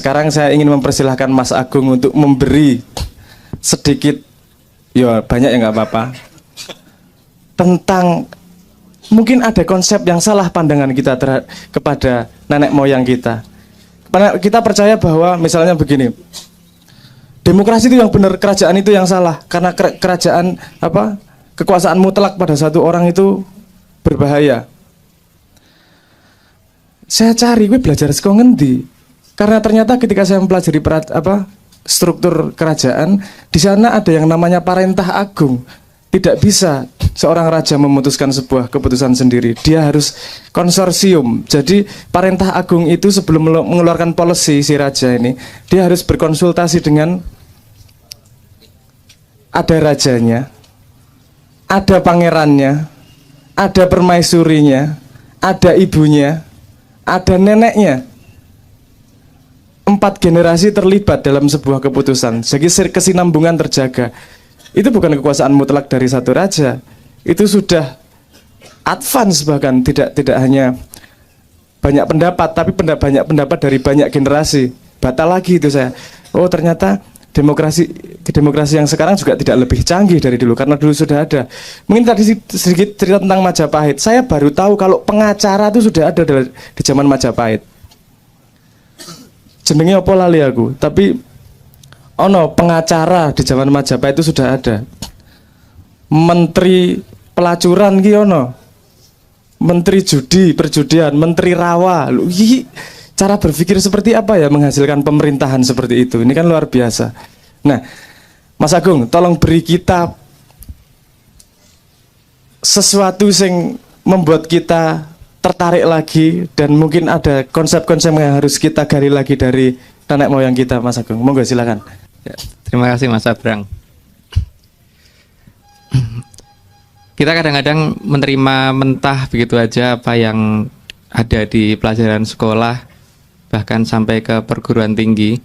sekarang saya ingin mempersilahkan Mas Agung untuk memberi sedikit, ya banyak ya nggak apa-apa, tentang mungkin ada konsep yang salah pandangan kita kepada nenek moyang kita. Kita percaya bahwa misalnya begini, demokrasi itu yang benar, kerajaan itu yang salah, karena kerajaan kekuasaan mutlak pada satu orang itu berbahaya. Saya cari, gue belajar sekolah ngendi, karena ternyata ketika saya mempelajari struktur kerajaan, di sana ada yang namanya parentah agung. Tidak bisa seorang raja memutuskan sebuah keputusan sendiri, dia harus konsorsium. Jadi parentah agung itu sebelum mengeluarkan policy si raja ini, dia harus berkonsultasi dengan, ada rajanya, ada pangerannya, ada permaisurinya, ada ibunya, ada neneknya. 4 generasi terlibat dalam sebuah keputusan. Jadi kesinambungan terjaga. Itu bukan kekuasaan mutlak dari satu raja. Itu sudah advance, bahkan tidak hanya banyak pendapat, tapi banyak pendapat dari banyak generasi. Batal lagi itu saya. Oh, ternyata demokrasi yang sekarang juga tidak lebih canggih dari dulu, karena dulu sudah ada. Mungkin tadi sedikit cerita tentang Majapahit. Saya baru tahu kalau pengacara itu sudah ada di zaman Majapahit. Jenenge apa lali aku, tapi pengacara di zaman Majapahit itu sudah ada. Menteri pelacuran ki menteri judi, perjudian, menteri rawa. Cara berpikir seperti apa ya menghasilkan pemerintahan seperti itu? Ini kan luar biasa. Nah, Mas Agung, tolong beri kita sesuatu yang membuat kita tertarik lagi, dan mungkin ada konsep-konsep yang harus kita gali lagi dari nenek moyang kita, Mas Agung. Monggo silakan. Ya, terima kasih Mas Abrang. Kita kadang-kadang menerima mentah begitu aja apa yang ada di pelajaran sekolah, bahkan sampai ke perguruan tinggi.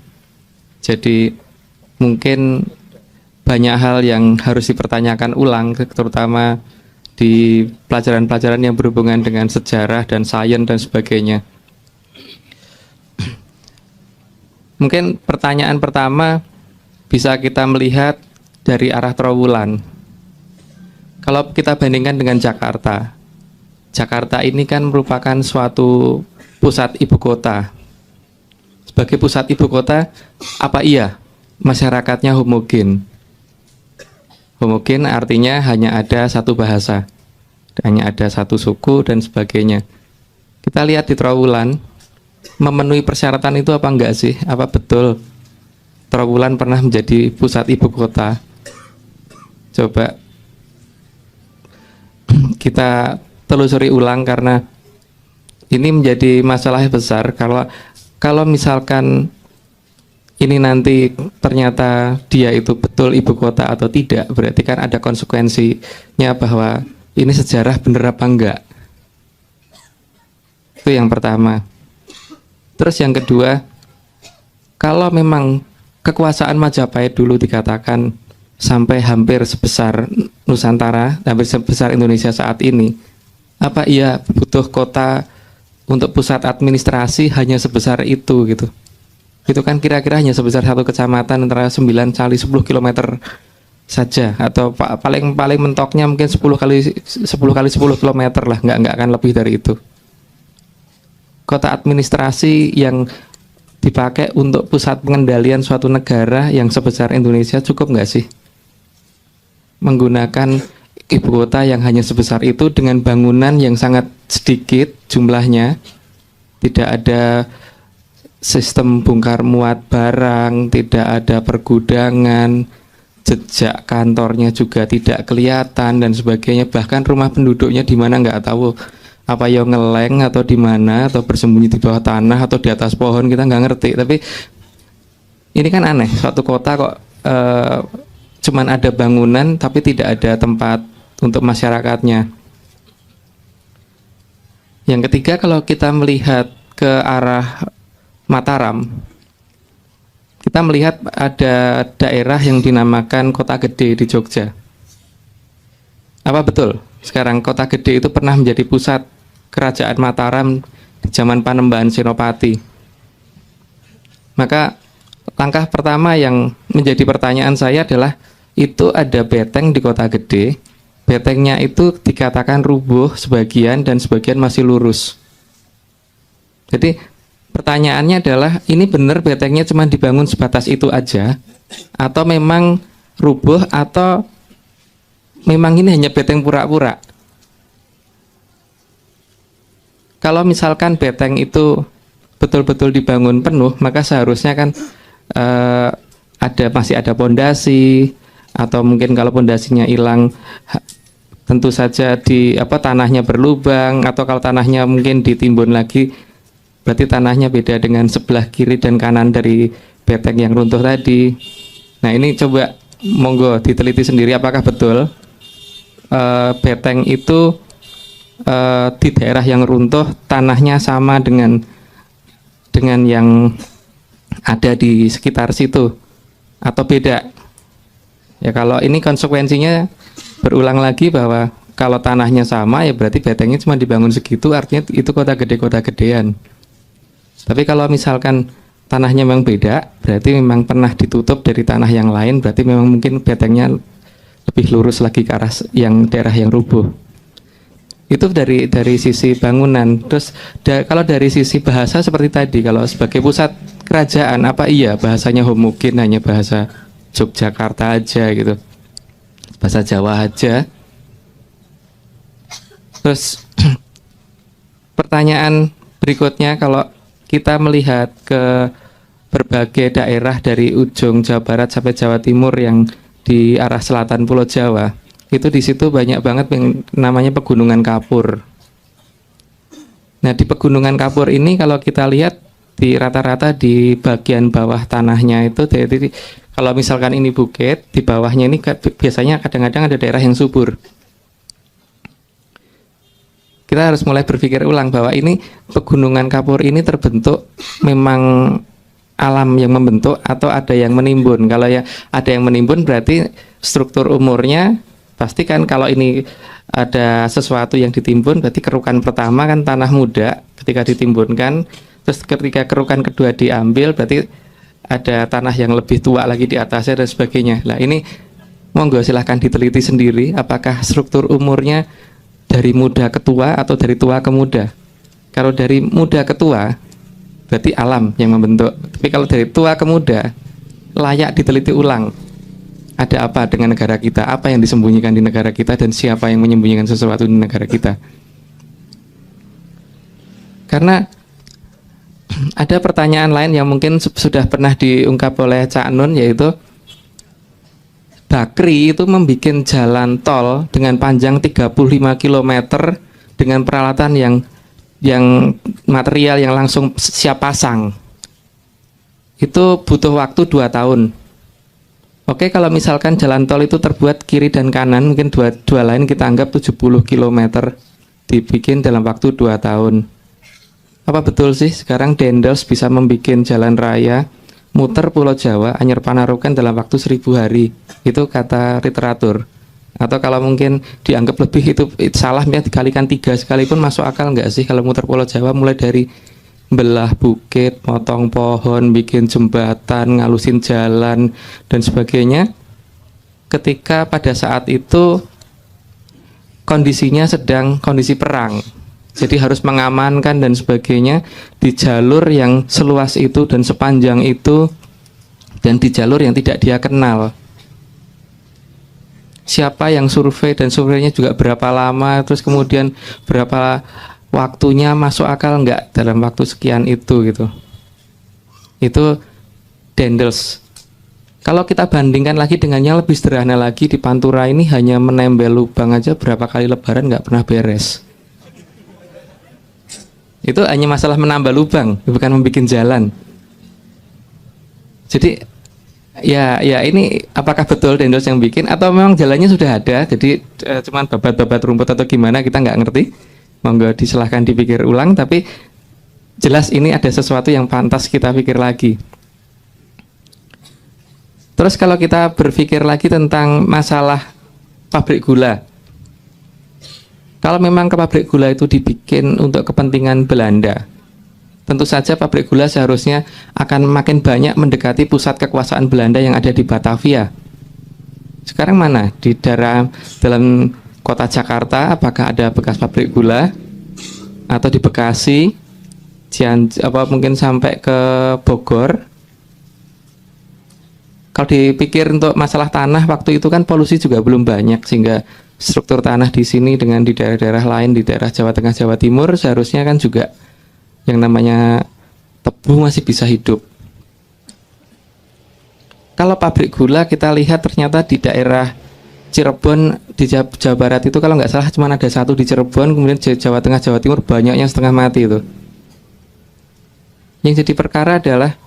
Jadi mungkin banyak hal yang harus dipertanyakan ulang, terutama di pelajaran-pelajaran yang berhubungan dengan sejarah dan sains dan sebagainya. Mungkin pertanyaan pertama bisa kita melihat dari arah Trowulan. Kalau kita bandingkan dengan Jakarta, Jakarta ini kan merupakan suatu pusat ibu kota. Sebagai pusat ibu kota, apa iya masyarakatnya homogen? Homogen artinya hanya ada satu bahasa, hanya ada satu suku dan sebagainya. Kita lihat di Trowulan, memenuhi persyaratan itu apa enggak sih? Apa betul Trowulan pernah menjadi pusat ibu kota? Coba kita telusuri ulang, karena ini menjadi masalah besar. Kalau misalkan ini nanti ternyata dia itu betul ibu kota atau tidak, berarti kan ada konsekuensinya bahwa ini sejarah bener apa enggak. Itu yang pertama. Terus yang kedua, kalau memang kekuasaan Majapahit dulu dikatakan sampai hampir sebesar Nusantara, hampir sebesar Indonesia saat ini, apa iya butuh kota untuk pusat administrasi hanya sebesar itu gitu? Itu kan kira-kira hanya sebesar satu kecamatan antara 9 kali 10 km saja, atau paling mentoknya mungkin 10 kali 10 km lah, nggak akan lebih dari itu. Kota administrasi yang dipakai untuk pusat pengendalian suatu negara yang sebesar Indonesia cukup nggak sih? Menggunakan ibu kota yang hanya sebesar itu dengan bangunan yang sangat sedikit jumlahnya, tidak ada sistem bongkar muat barang, tidak ada pergudangan, jejak kantornya juga tidak kelihatan dan sebagainya. Bahkan rumah penduduknya di mana nggak tahu, apa yang ngeleng atau di mana, atau bersembunyi di bawah tanah atau di atas pohon, kita nggak ngerti. Tapi ini kan aneh, suatu kota kok cuman ada bangunan tapi tidak ada tempat untuk masyarakatnya. Yang ketiga, kalau kita melihat ke arah Mataram, kita melihat ada daerah yang dinamakan Kota Gede di Jogja. Apa betul sekarang Kota Gede itu pernah menjadi pusat kerajaan Mataram di zaman Panembahan Senopati? Maka langkah pertama yang menjadi pertanyaan saya adalah, itu ada beteng di kota gede, betengnya itu dikatakan rubuh sebagian dan sebagian masih lurus. Jadi pertanyaannya adalah, ini benar betengnya cuma dibangun sebatas itu aja, atau memang rubuh, atau memang ini hanya beteng pura-pura? Kalau misalkan beteng itu betul-betul dibangun penuh, maka seharusnya kan masih ada pondasi, atau mungkin kalau pondasinya hilang, tentu saja tanahnya berlubang, atau kalau tanahnya mungkin ditimbun lagi, berarti tanahnya beda dengan sebelah kiri dan kanan dari beteng yang runtuh tadi. Nah, ini coba monggo diteliti sendiri apakah betul beteng itu di daerah yang runtuh tanahnya sama dengan yang ada di sekitar situ atau beda. Ya, kalau ini konsekuensinya berulang lagi bahwa kalau tanahnya sama, ya berarti betengnya cuma dibangun segitu, artinya itu kota gedean. Tapi kalau misalkan tanahnya memang beda, berarti memang pernah ditutup dari tanah yang lain, berarti memang mungkin betengnya lebih lurus lagi ke arah yang daerah yang rubuh. Itu dari sisi bangunan. Terus kalau dari sisi bahasa seperti tadi, kalau sebagai pusat kerajaan, apa iya bahasanya homogen, hanya bahasa Yogyakarta aja gitu, bahasa Jawa aja? Terus pertanyaan berikutnya, kalau kita melihat ke berbagai daerah dari ujung Jawa Barat sampai Jawa Timur yang di arah selatan Pulau Jawa, itu di situ banyak banget yang namanya pegunungan kapur. Nah, di pegunungan kapur ini kalau kita lihat di rata-rata di bagian bawah tanahnya itu, jadi kalau misalkan ini bukit, di bawahnya ini biasanya kadang-kadang ada daerah yang subur. Kita harus mulai berpikir ulang bahwa ini pegunungan kapur ini terbentuk memang alam yang membentuk atau ada yang menimbun. Kalau ya ada yang menimbun, berarti struktur umurnya pasti kan, kalau ini ada sesuatu yang ditimbun, berarti kerukan pertama kan tanah muda ketika ditimbunkan, terus ketika kerukan kedua diambil, berarti ada tanah yang lebih tua lagi di atasnya dan sebagainya. Nah, ini monggo silahkan diteliti sendiri apakah struktur umurnya dari muda ke tua atau dari tua ke muda. Kalau dari muda ke tua, berarti alam yang membentuk. Tapi kalau dari tua ke muda, layak diteliti ulang. Ada apa dengan negara kita? Apa yang disembunyikan di negara kita, dan siapa yang menyembunyikan sesuatu di negara kita? Karena ada pertanyaan lain yang mungkin sudah pernah diungkap oleh Cak Nun, yaitu Bakri itu membuat jalan tol dengan panjang 35 km dengan peralatan yang material yang langsung siap pasang. Itu butuh waktu 2 tahun. Oke, kalau misalkan jalan tol itu terbuat kiri dan kanan, mungkin dua lain kita anggap 70 km, dibikin dalam waktu 2 tahun. Apa betul sih sekarang Dendels bisa membuat jalan raya muter Pulau Jawa, Anyer Panarukan dalam waktu 1000 hari? Itu kata literatur. Atau kalau mungkin dianggap lebih itu salah, dikalikan 3 sekalipun masuk akal nggak sih kalau muter Pulau Jawa, mulai dari belah bukit, potong pohon, bikin jembatan, ngalusin jalan dan sebagainya, ketika pada saat itu kondisinya sedang kondisi perang, jadi harus mengamankan dan sebagainya di jalur yang seluas itu dan sepanjang itu, dan di jalur yang tidak dia kenal. Siapa yang survei, dan surveinya juga berapa lama, terus kemudian berapa waktunya, masuk akal nggak dalam waktu sekian itu gitu. Itu Dendels. Kalau kita bandingkan lagi dengan yang lebih sederhana lagi, di Pantura ini hanya menembel lubang aja berapa kali lebaran nggak pernah beres. Itu hanya masalah menambah lubang, bukan membuat jalan. Jadi ya ini apakah betul Dendels yang bikin, atau memang jalannya sudah ada, jadi cuman babat-babat rumput atau gimana, kita nggak ngerti. Monggo disilahkan dipikir ulang, tapi jelas ini ada sesuatu yang pantas kita pikir lagi. Terus kalau kita berpikir lagi tentang masalah pabrik gula, kalau memang pabrik gula itu dibikin untuk kepentingan Belanda, tentu saja pabrik gula seharusnya akan makin banyak mendekati pusat kekuasaan Belanda yang ada di Batavia. Sekarang mana? Di dalam kota Jakarta, apakah ada bekas pabrik gula? Atau di Bekasi, mungkin sampai ke Bogor? Kalau dipikir untuk masalah tanah, waktu itu kan polusi juga belum banyak, sehingga struktur tanah di sini dengan di daerah-daerah lain, di daerah Jawa Tengah, Jawa Timur, seharusnya kan juga yang namanya tebu masih bisa hidup. Kalau pabrik gula kita lihat ternyata di daerah Cirebon, di Jawa Barat itu kalau nggak salah cuma ada satu di Cirebon, kemudian Jawa Tengah, Jawa Timur banyak yang setengah mati itu. Yang jadi perkara adalah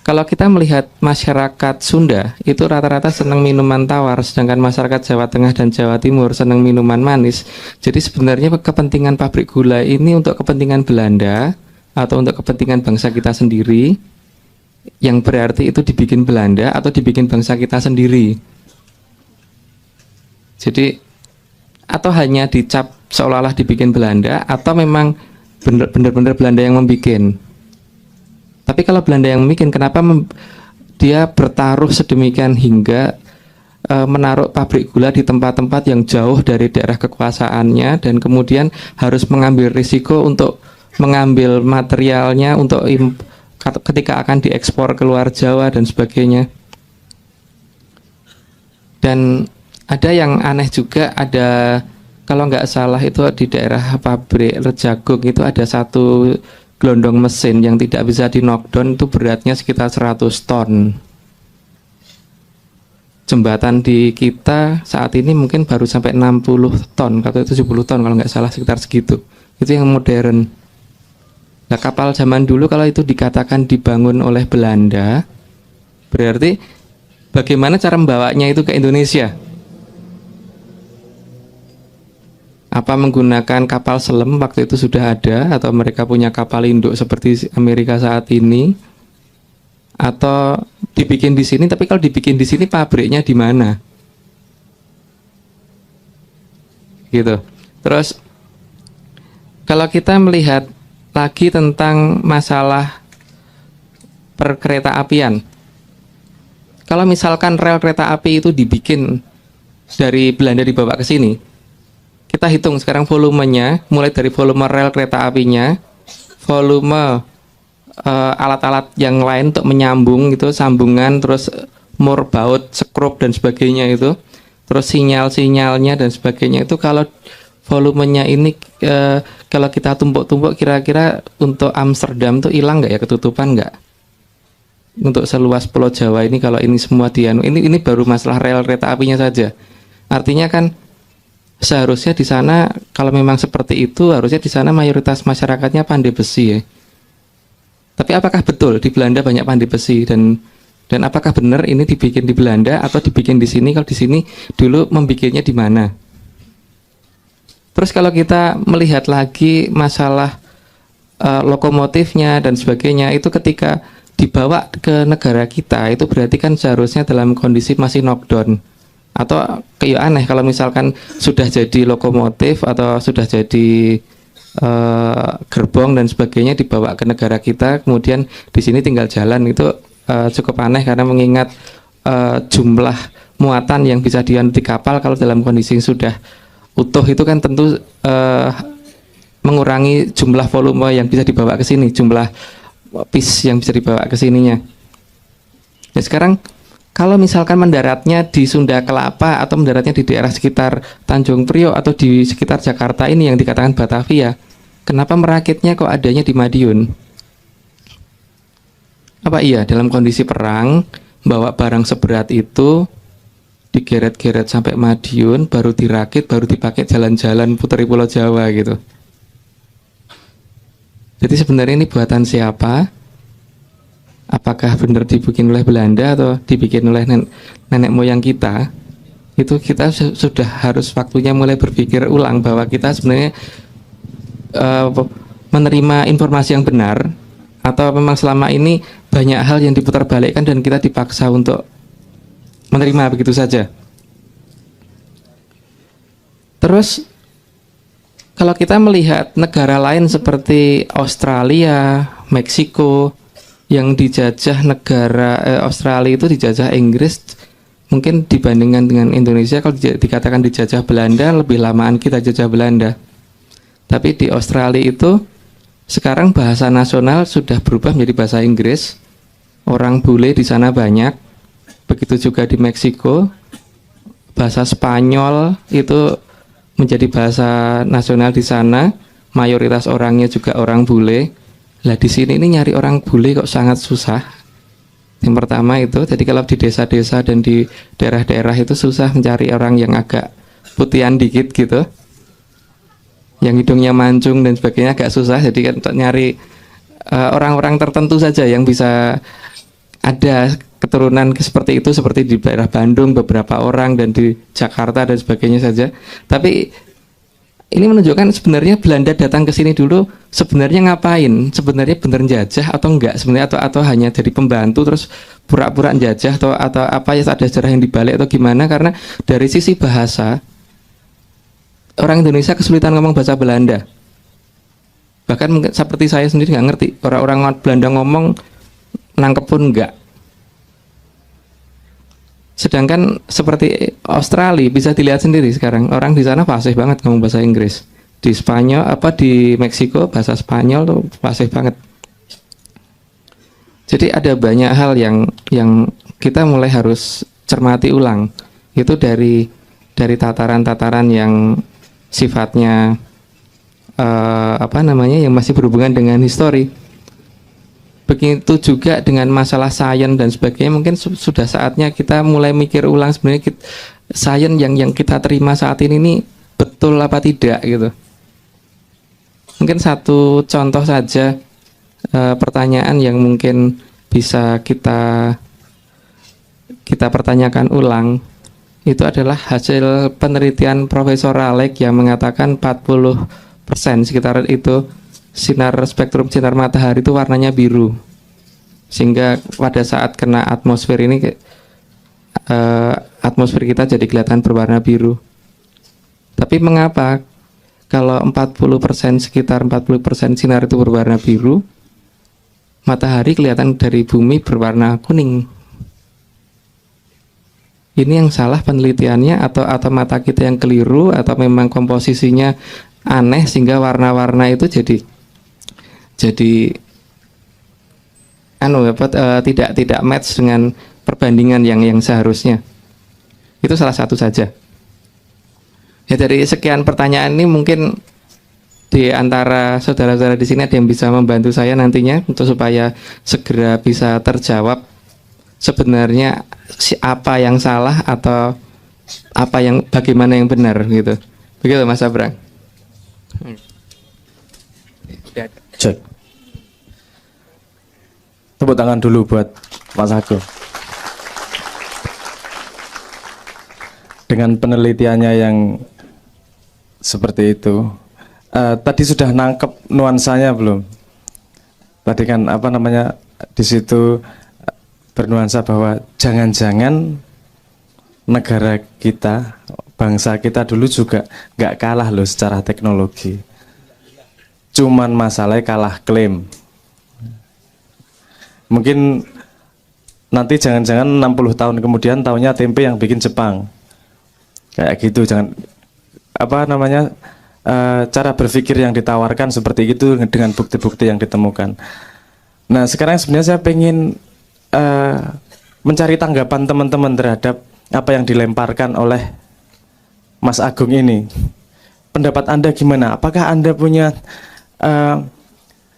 kalau kita melihat masyarakat Sunda itu rata-rata senang minuman tawar, sedangkan masyarakat Jawa Tengah dan Jawa Timur senang minuman manis. Jadi sebenarnya kepentingan pabrik gula ini untuk kepentingan Belanda atau untuk kepentingan bangsa kita sendiri, yang berarti itu dibikin Belanda atau dibikin bangsa kita sendiri. Jadi atau hanya dicap seolah-olah dibikin Belanda, atau memang benar-benar Belanda yang membikin. Tapi kalau Belanda yang membikin, kenapa dia bertaruh sedemikian hingga menaruh pabrik gula di tempat-tempat yang jauh dari daerah kekuasaannya, dan kemudian harus mengambil risiko untuk mengambil materialnya untuk ketika akan diekspor keluar Jawa dan sebagainya. Dan ada yang aneh juga, ada kalau nggak salah itu di daerah pabrik Rejagong itu ada satu gelondong mesin yang tidak bisa di knockdown, itu beratnya sekitar 100 ton. Jembatan di kita saat ini mungkin baru sampai 60 ton atau 70 ton kalau nggak salah, sekitar segitu. Itu yang modern. Nah, kapal zaman dulu kalau itu dikatakan dibangun oleh Belanda, berarti bagaimana cara membawanya itu ke Indonesia? Apa menggunakan kapal selam waktu itu sudah ada, atau mereka punya kapal induk seperti Amerika saat ini, atau dibikin di sini? Tapi kalau dibikin di sini pabriknya di mana? Gitu. Terus kalau kita melihat lagi tentang masalah perkereta apian, kalau misalkan rel kereta api itu dibikin dari Belanda dibawa ke sini, kita hitung sekarang volumenya, mulai dari volume rel kereta apinya, volume alat-alat yang lain untuk menyambung itu, sambungan, terus mur, baut, sekrup dan sebagainya itu, terus sinyal-sinyalnya dan sebagainya itu, kalau volumenya ini kalau kita tumpuk-tumpuk, kira-kira untuk Amsterdam tuh hilang nggak ya, ketutupan nggak? Untuk seluas Pulau Jawa ini, kalau ini semua ini baru masalah rel kereta apinya saja. Artinya kan seharusnya di sana kalau memang seperti itu, harusnya di sana mayoritas masyarakatnya pandai besi ya. Tapi apakah betul di Belanda banyak pandai besi, dan apakah benar ini dibikin di Belanda atau dibikin di sini? Kalau di sini dulu membikinnya di mana? Terus kalau kita melihat lagi masalah lokomotifnya dan sebagainya, itu ketika dibawa ke negara kita, itu berarti kan seharusnya dalam kondisi masih knockdown. Atau kayak aneh kalau misalkan sudah jadi lokomotif atau sudah jadi gerbong dan sebagainya dibawa ke negara kita, kemudian di sini tinggal jalan, itu cukup aneh, karena mengingat jumlah muatan yang bisa diangkut di kapal kalau dalam kondisi yang sudah utuh itu kan tentu mengurangi jumlah volume yang bisa dibawa ke sini, jumlah piece yang bisa dibawa ke sininya. Nah, sekarang kalau misalkan mendaratnya di Sunda Kelapa atau mendaratnya di daerah sekitar Tanjung Priok atau di sekitar Jakarta ini yang dikatakan Batavia, kenapa merakitnya kok adanya di Madiun? Apa iya dalam kondisi perang bawa barang seberat itu digeret-geret sampai Madiun, baru dirakit, baru dipakai jalan-jalan puteri Pulau Jawa gitu? Jadi sebenarnya ini buatan siapa? Apakah benar dibikin oleh Belanda atau dibikin oleh nenek moyang kita? Itu kita sudah harus waktunya mulai berpikir ulang bahwa kita sebenarnya menerima informasi yang benar, atau memang selama ini banyak hal yang diputarbalikkan dan kita dipaksa untuk menerima begitu saja. Terus kalau kita melihat negara lain seperti Australia, Meksiko, yang dijajah negara Australia itu dijajah Inggris. Mungkin dibandingkan dengan Indonesia, kalau dikatakan dijajah Belanda, lebih lamaan kita jajah Belanda. Tapi di Australia itu sekarang bahasa nasional sudah berubah menjadi bahasa Inggris. Orang bule di sana banyak. Begitu juga di Meksiko. Bahasa Spanyol itu menjadi bahasa nasional di sana. Mayoritas orangnya juga orang bule. Lah di sini ini nyari orang bule kok sangat susah. Yang pertama itu, jadi kalau di desa-desa dan di daerah-daerah itu susah mencari orang yang agak putihan dikit gitu, yang hidungnya mancung dan sebagainya, agak susah. Jadi kan untuk nyari orang-orang tertentu saja yang bisa ada keturunan seperti itu, seperti di daerah Bandung beberapa orang dan di Jakarta dan sebagainya saja. Tapi ini menunjukkan sebenarnya Belanda datang ke sini dulu sebenarnya ngapain? Sebenarnya bener jajah atau enggak sebenarnya, atau hanya jadi pembantu terus pura-pura jajah, atau apa ya, ada sejarah yang dibalik atau gimana? Karena dari sisi bahasa orang Indonesia kesulitan ngomong bahasa Belanda. Bahkan mungkin seperti saya sendiri nggak ngerti, orang-orang Belanda ngomong nangkep pun enggak. Sedangkan seperti Australia bisa dilihat sendiri sekarang, orang di sana fasih banget ngomong bahasa Inggris. Di Spanyol di Meksiko bahasa Spanyol tuh fasih banget. Jadi ada banyak hal yang kita mulai harus cermati ulang. Itu dari tataran-tataran yang sifatnya yang masih berhubungan dengan histori. Begitu juga dengan masalah sains dan sebagainya, mungkin sudah saatnya kita mulai mikir ulang sebenarnya sains yang kita terima saat ini betul apa tidak gitu. Mungkin satu contoh saja, pertanyaan yang mungkin bisa kita pertanyakan ulang, itu adalah hasil penelitian Profesor Raleigh yang mengatakan 40% sekitar itu spektrum sinar matahari itu warnanya biru, sehingga pada saat kena atmosfer ini atmosfer kita jadi kelihatan berwarna biru. Tapi mengapa kalau sekitar 40% sinar itu berwarna biru, matahari kelihatan dari bumi berwarna kuning? Ini yang salah penelitiannya, atau mata kita yang keliru, atau memang komposisinya aneh sehingga warna-warna itu jadi tidak match dengan perbandingan yang seharusnya. Itu salah satu saja. Ya, dari sekian pertanyaan ini mungkin di antara saudara-saudara di sini ada yang bisa membantu saya nantinya untuk supaya segera bisa terjawab sebenarnya apa yang salah atau bagaimana yang benar gitu. Begitu Mas Abrang. Cek. Tepuk tangan dulu buat Mas Agung. Dengan penelitiannya yang seperti itu, tadi sudah nangkep nuansanya belum? Tadi kan di situ bernuansa bahwa jangan-jangan negara kita, bangsa kita dulu juga nggak kalah loh secara teknologi. Cuman masalahnya kalah klaim. Mungkin nanti jangan-jangan 60 tahun kemudian tahunya tempe yang bikin Jepang. Kayak gitu, cara berpikir yang ditawarkan seperti itu dengan bukti-bukti yang ditemukan. Nah, sekarang sebenarnya saya pengen mencari tanggapan teman-teman terhadap apa yang dilemparkan oleh Mas Agung ini. Pendapat Anda gimana? Apakah Anda punya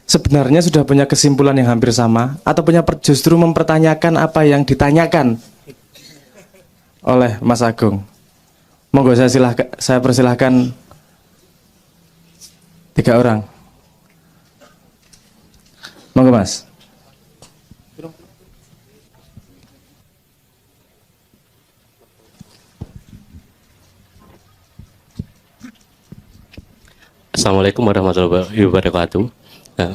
sebenarnya sudah punya kesimpulan yang hampir sama, atau justru mempertanyakan apa yang ditanyakan oleh Mas Agung? Monggo saya persilahkan 3 orang. Monggo Mas. Assalamualaikum warahmatullahi wabarakatuh. Nah,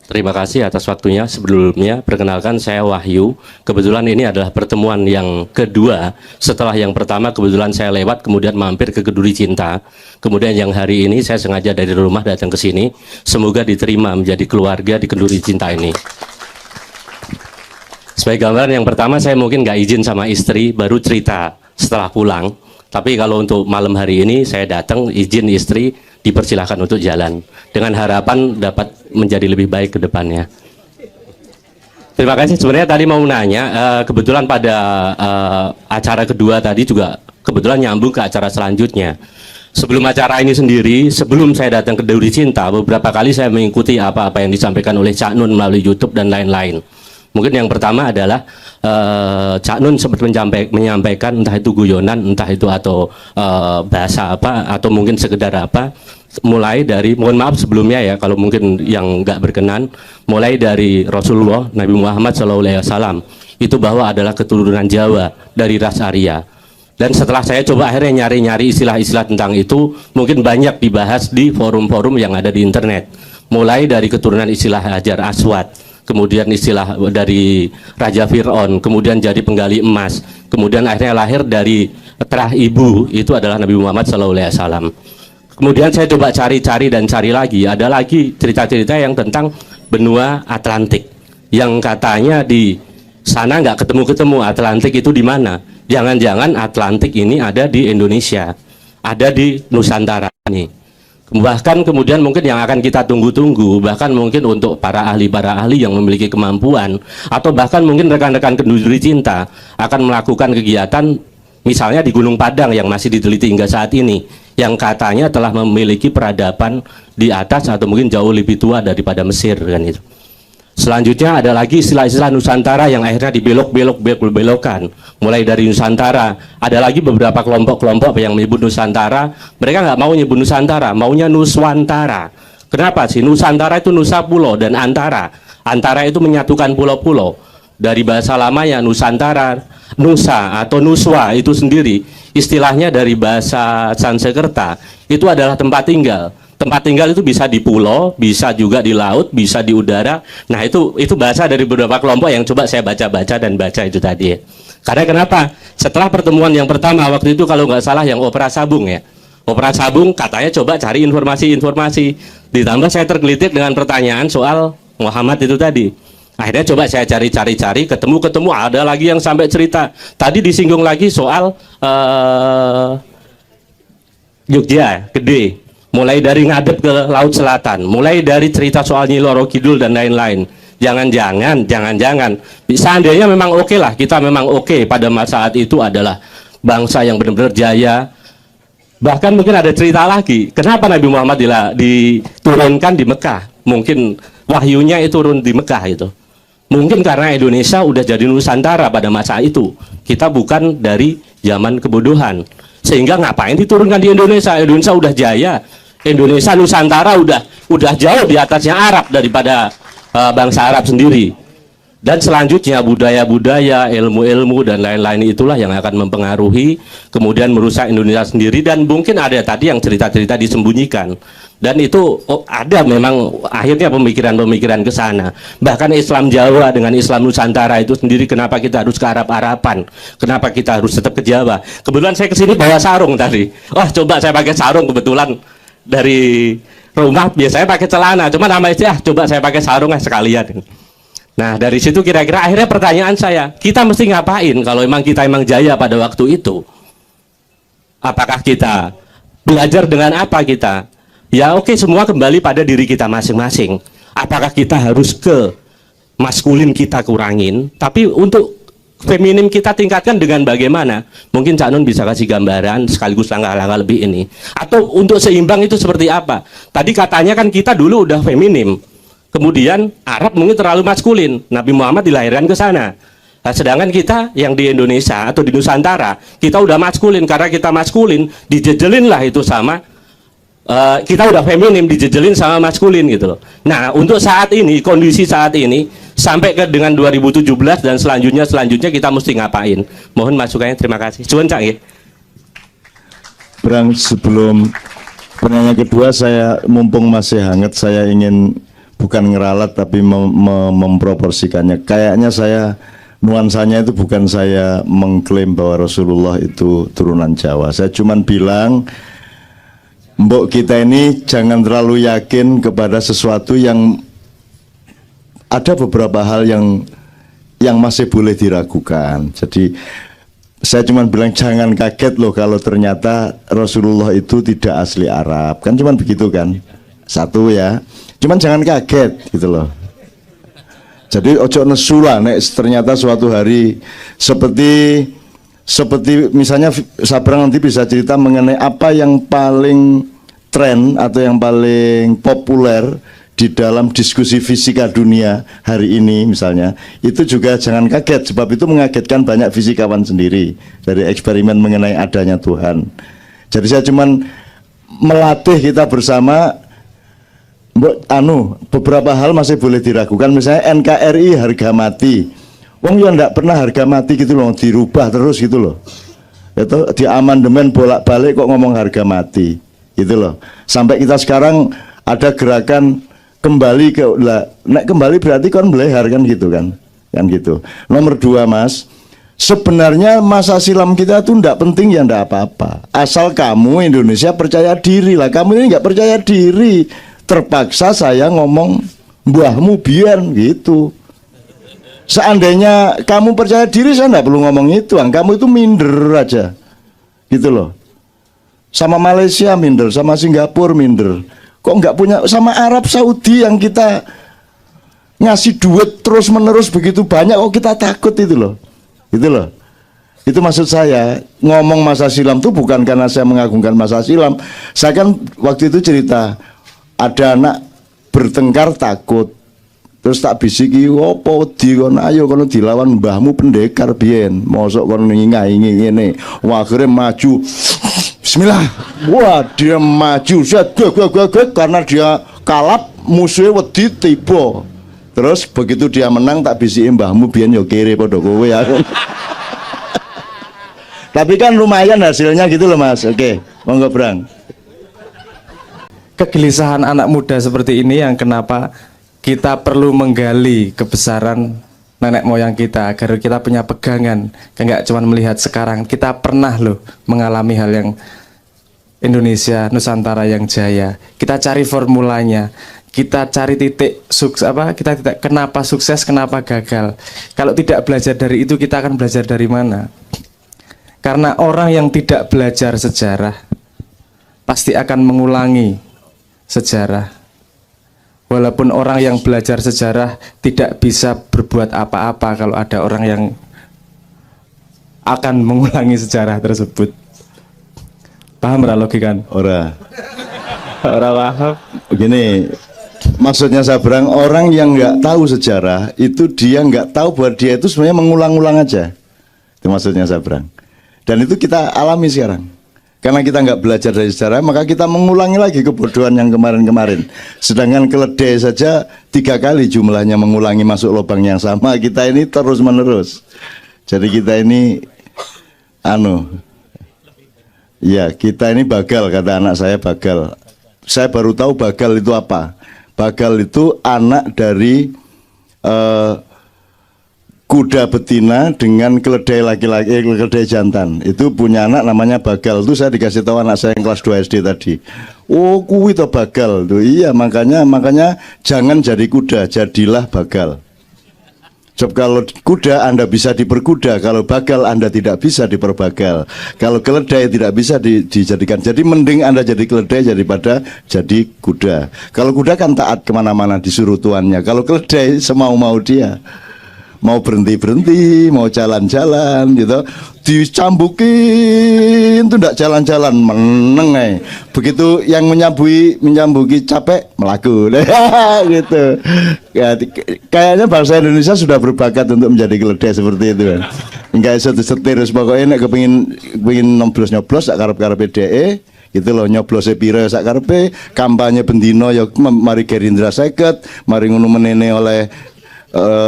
Terima kasih atas waktunya. Sebelumnya, perkenalkan saya Wahyu. Kebetulan ini adalah pertemuan yang kedua. Setelah yang pertama, kebetulan saya lewat, kemudian mampir ke Keduri Cinta. Kemudian yang hari ini saya sengaja dari rumah datang ke sini. Semoga diterima menjadi keluarga di Keduri Cinta ini. Sebagai gambaran yang pertama, saya mungkin nggak izin sama istri, baru cerita setelah pulang. Tapi kalau untuk malam hari ini, saya datang, izin istri, dipersilahkan untuk jalan dengan harapan dapat menjadi lebih baik ke depannya. Terima kasih. Sebenarnya tadi mau nanya, kebetulan pada acara kedua tadi juga kebetulan nyambung ke acara selanjutnya. Sebelum acara ini sendiri, sebelum saya datang ke Keduri Cinta, beberapa kali saya mengikuti apa-apa yang disampaikan oleh Cak Nun melalui YouTube dan lain-lain. Mungkin yang pertama adalah Cak Nun sempat menyampaikan entah itu guyonan, entah itu atau bahasa apa, atau mungkin sekedar apa, mulai dari, mohon maaf sebelumnya ya kalau mungkin yang nggak berkenan, mulai dari Rasulullah Nabi Muhammad SAW itu bahwa adalah keturunan Jawa dari ras Arya. Dan setelah saya coba akhirnya nyari-nyari istilah-istilah tentang itu, mungkin banyak dibahas di forum-forum yang ada di internet. Mulai dari keturunan istilah Hajar Aswad, kemudian istilah dari Raja Fir'aun, kemudian jadi penggali emas, kemudian akhirnya lahir dari terah ibu, itu adalah Nabi Muhammad SAW. Kemudian saya coba cari-cari dan cari lagi, ada lagi cerita-cerita yang tentang benua Atlantik, yang katanya di sana nggak ketemu-ketemu. Atlantik itu di mana? Jangan-jangan Atlantik ini ada di Indonesia, ada di Nusantara nih. Bahkan kemudian mungkin yang akan kita tunggu-tunggu, bahkan mungkin untuk para ahli yang memiliki kemampuan, atau bahkan mungkin rekan-rekan Keduri Cinta akan melakukan kegiatan misalnya di Gunung Padang yang masih diteliti hingga saat ini, yang katanya telah memiliki peradaban di atas atau mungkin jauh lebih tua daripada Mesir kan itu. Selanjutnya ada lagi istilah-istilah Nusantara yang akhirnya dibelok-belokkan. Mulai dari Nusantara, ada lagi beberapa kelompok-kelompok yang menyebut Nusantara. Mereka nggak mau nyebut Nusantara, maunya Nuswantara. Kenapa sih? Nusantara itu Nusa Pulau dan Antara. Antara itu menyatukan pulau-pulau. Dari bahasa lamanya Nusantara, Nusa atau Nuswa itu sendiri. Istilahnya dari bahasa Sanskerta, itu adalah tempat tinggal. Tempat tinggal itu bisa di pulau, bisa juga di laut, bisa di udara. Nah itu bahasa dari beberapa kelompok yang coba saya baca-baca dan baca itu tadi. Karena kenapa? Setelah pertemuan yang pertama waktu itu kalau nggak salah yang Opera Sabung ya. Opera Sabung katanya coba cari informasi-informasi. Ditambah saya tergelitik dengan pertanyaan soal Muhammad itu tadi. Akhirnya coba saya cari-cari, ketemu ada lagi yang sampai cerita. Tadi disinggung lagi soal Jogja, Gede. Mulai dari ngadep ke Laut Selatan, mulai dari cerita soal Nyi Loro Kidul dan lain-lain. Jangan-jangan, seandainya memang oke lah, kita memang oke pada masa saat itu adalah bangsa yang benar-benar jaya. Bahkan mungkin ada cerita lagi, kenapa Nabi Muhammad diturunkan di Mekah? Mungkin wahyunya itu turun di Mekah itu. Mungkin karena Indonesia udah jadi Nusantara pada masa itu. Kita bukan dari zaman kebodohan. Sehingga ngapain diturunkan di Indonesia? Indonesia udah jaya. Indonesia Nusantara udah jauh di atasnya Arab daripada bangsa Arab sendiri. Dan selanjutnya budaya-budaya, ilmu-ilmu dan lain-lain itulah yang akan mempengaruhi, kemudian merusak Indonesia sendiri. Dan mungkin ada tadi yang cerita-cerita disembunyikan. Dan itu ada memang akhirnya pemikiran-pemikiran ke sana. Bahkan Islam Jawa dengan Islam Nusantara itu sendiri, kenapa kita harus ke Arab-Araban? Kenapa kita harus tetap ke Jawa? Kebetulan saya kesini bawa sarung tadi. Wah coba saya pakai sarung, kebetulan dari rumah biasanya pakai celana. Cuma nama istri, coba saya pakai sarung sekalian. Nah dari situ kira-kira akhirnya pertanyaan saya, kita mesti ngapain kalau memang kita emang jaya pada waktu itu? Apakah kita belajar dengan apa kita? Ya oke, semua kembali pada diri kita masing-masing. Apakah kita harus ke maskulin kita kurangin, tapi untuk feminim kita tingkatkan dengan bagaimana? Mungkin Cak Nun bisa kasih gambaran sekaligus langkah-langkah lebih ini. Atau untuk seimbang itu seperti apa? Tadi katanya kan kita dulu udah feminim, kemudian Arab mungkin terlalu maskulin. Nabi Muhammad dilahirkan ke sana. Nah, sedangkan kita yang di Indonesia atau di Nusantara, kita udah maskulin. Karena kita maskulin, dijejelin lah itu sama kita udah feminim, dijejelin sama maskulin gitu loh. Nah untuk saat ini, kondisi saat ini sampai ke dengan 2017 dan selanjutnya kita mesti ngapain? Mohon masukannya, terima kasih. Cuman Cak ya. Sebelum pertanyaan kedua, saya mumpung masih hangat, saya ingin bukan ngeralat tapi memproporsikannya. Kayaknya saya nuansanya itu bukan saya mengklaim bahwa Rasulullah itu turunan Jawa. Saya cuman bilang mbok kita ini jangan terlalu yakin kepada sesuatu yang ada beberapa hal yang masih boleh diragukan. Jadi saya cuma bilang jangan kaget loh kalau ternyata Rasulullah itu tidak asli Arab. Kan cuma begitu kan. Satu ya. Cuman jangan kaget gitu loh. Jadi ojo nesu lah nek ternyata suatu hari seperti misalnya Sabrang nanti bisa cerita mengenai apa yang paling tren atau yang paling populer di dalam diskusi fisika dunia hari ini misalnya, itu juga jangan kaget sebab itu mengagetkan banyak fisikawan sendiri dari eksperimen mengenai adanya Tuhan. Jadi saya cuman melatih kita bersama. Beberapa hal masih boleh diragukan, misalnya NKRI harga mati. Wong ya ndak pernah harga mati gitu loh, dirubah terus gitu loh. Itu di amandemen bolak-balik kok ngomong harga mati gitu loh. Sampai kita sekarang ada gerakan kembali ke nek kembali berarti kan belehar kan gitu kan. Kan gitu. Nomor 2 Mas, sebenarnya masa silam kita tuh ndak penting ya ndak apa-apa. Asal kamu Indonesia percaya diri lah. Kamu ini nggak percaya diri. Terpaksa saya ngomong mbahmu biyen gitu. Seandainya kamu percaya diri saya enggak perlu ngomong itu, kamu itu minder aja. Gitu loh. Sama Malaysia minder, sama Singapura minder. Kok enggak punya sama Arab Saudi yang kita ngasih duit terus menerus begitu banyak kok kita takut itu loh. Gitu loh. Itu maksud saya, ngomong masa silam itu bukan karena saya mengagungkan masa silam. Saya kan waktu itu cerita ada anak bertengkar takut, terus tak bisiki opo di kono ayo kono dilawan mbahmu pendekar biyen mosok kono ngingai ngene akhirnya maju bismillah, wah dia maju karena dia kalap musuhnya wedi tiba, terus begitu dia menang tak bisiki mbahmu biyen yo kere padha kowe ya. Tapi kan lumayan hasilnya gitu loh Mas. Oke, monggo Brang. Kegelisahan anak muda seperti ini yang kenapa kita perlu menggali kebesaran nenek moyang kita agar kita punya pegangan, nggak cuma melihat sekarang. Kita pernah loh mengalami hal yang Indonesia Nusantara yang jaya. Kita cari formulanya, kita cari titik sukses kenapa sukses, kenapa gagal. Kalau tidak belajar dari itu, kita akan belajar dari mana? Karena orang yang tidak belajar sejarah pasti akan mengulangi sejarah. Walaupun orang yang belajar sejarah tidak bisa berbuat apa-apa kalau ada orang yang akan mengulangi sejarah tersebut. Paham ora logikan? Ora. Ora paham. Begini, maksudnya Sabrang, orang yang nggak tahu sejarah itu dia nggak tahu bahwa dia itu sebenarnya mengulang-ulang aja. Itu maksudnya Sabrang. Dan itu kita alami sekarang. Karena kita nggak belajar dari sejarah, maka kita mengulangi lagi kebodohan yang kemarin-kemarin. Sedangkan keledai saja 3 kali jumlahnya mengulangi masuk lubang yang sama. Kita ini terus menerus. Jadi kita ini ya kita ini bagal, kata anak saya bagal. Saya baru tahu bagal itu apa. Bagal itu anak dari kuda betina dengan keledai laki-laki, keledai jantan. Itu punya anak namanya bagal. Itu saya dikasih tahu anak saya yang kelas 2 SD tadi. Oh, kuwi to bagal tuh. Iya, makanya jangan jadi kuda, jadilah bagal. Sebab kalau kuda Anda bisa diperkuda, kalau bagal Anda tidak bisa diperbagal. Kalau keledai tidak bisa dijadikan. Jadi mending Anda jadi keledai daripada jadi kuda. Kalau kuda kan taat kemana-mana disuruh tuannya. Kalau keledai semau-mau dia. Mau berhenti, mau jalan-jalan gitu, dicambukin tuh ndak jalan-jalan, meneng. Begitu yang menyambuki capek melaku gitu. Ya, kayaknya bangsa Indonesia sudah berbakat untuk menjadi keledai seperti itu kan. Enggak iso disetir, pokoknya nek kepengin nyoblos sak karep-karepe DE gitu loh, nyoblose pira sak karepe, kampanye bendino ya mari Gerindra 50, mari ngono menene oleh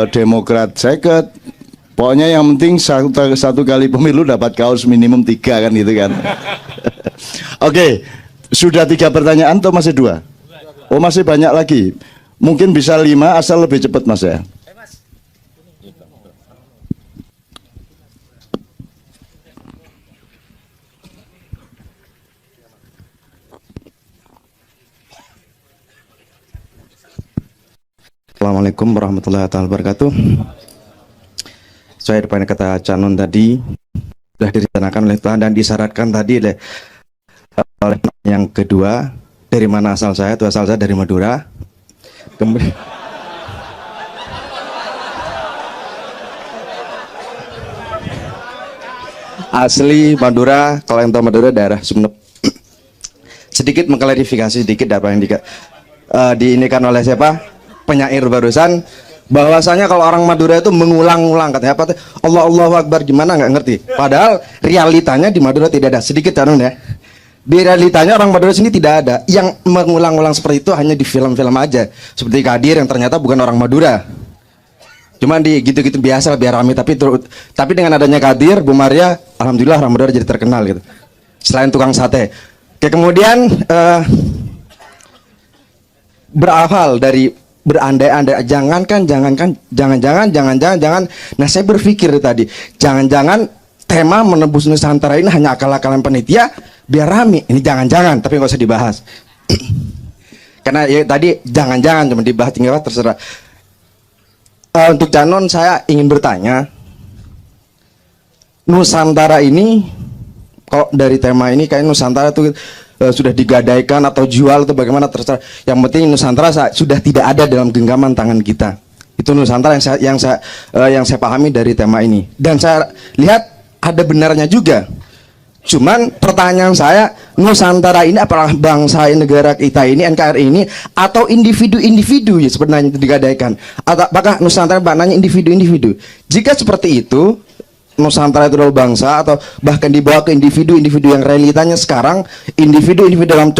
Demokrat 50. Pokoknya yang penting satu kali pemilu dapat kaos minimum 3 kan gitu kan. Oke, sudah 3 pertanyaan atau masih 2? Oh masih banyak lagi. Mungkin bisa 5 asal lebih cepat Mas ya. Assalamualaikum warahmatullahi wabarakatuh. Saya depan kata Canon tadi sudah direncanakan oleh Tuhan dan disyaratkan tadi oleh yang kedua, dari mana asal saya? Itu asal saya dari Madura. Kemudian asli Madura. Kalau yang tahu Madura daerah Sumeneb. Sedikit mengklarifikasi sedikit apa yang diinikan oleh siapa? Penyair barusan, bahwasanya kalau orang Madura itu mengulang-ulang katanya apa? Allahu Akbar, gimana nggak ngerti. Padahal realitanya di Madura tidak ada. Sedikit Canon ya. Di realitanya orang Madura sini tidak ada. Yang mengulang-ulang seperti itu hanya di film-film aja. Seperti Kadir yang ternyata bukan orang Madura. Cuma di gitu-gitu biasa biar rame. Tapi dengan adanya Kadir, Bu Maria, alhamdulillah orang Madura jadi terkenal gitu. Selain tukang sate. Oke, kemudian berawal dari berandai-andai, jangan. Nah, saya berpikir tadi, jangan tema menembus Nusantara ini hanya akal-akalan panitia biar rame. Ini jangan, tapi nggak usah dibahas. Karena ya tadi jangan cuma dibahas, tinggal terserah. Untuk Canon saya ingin bertanya, Nusantara ini, kalau dari tema ini kayak Nusantara itu sudah digadaikan atau jual atau bagaimana terserah. Yang penting Nusantara sudah tidak ada dalam genggaman tangan kita. Itu Nusantara yang saya pahami dari tema ini. Dan saya lihat ada benarnya juga. Cuman pertanyaan saya, Nusantara ini apakah bangsa negara kita ini, NKRI ini, atau individu-individu ya sebenarnya digadaikan? Atau apakah Nusantara maknanya individu-individu? Jika seperti itu, Nusantara itu adalah bangsa, atau bahkan dibawa ke individu-individu yang realitanya sekarang, individu-individu dalam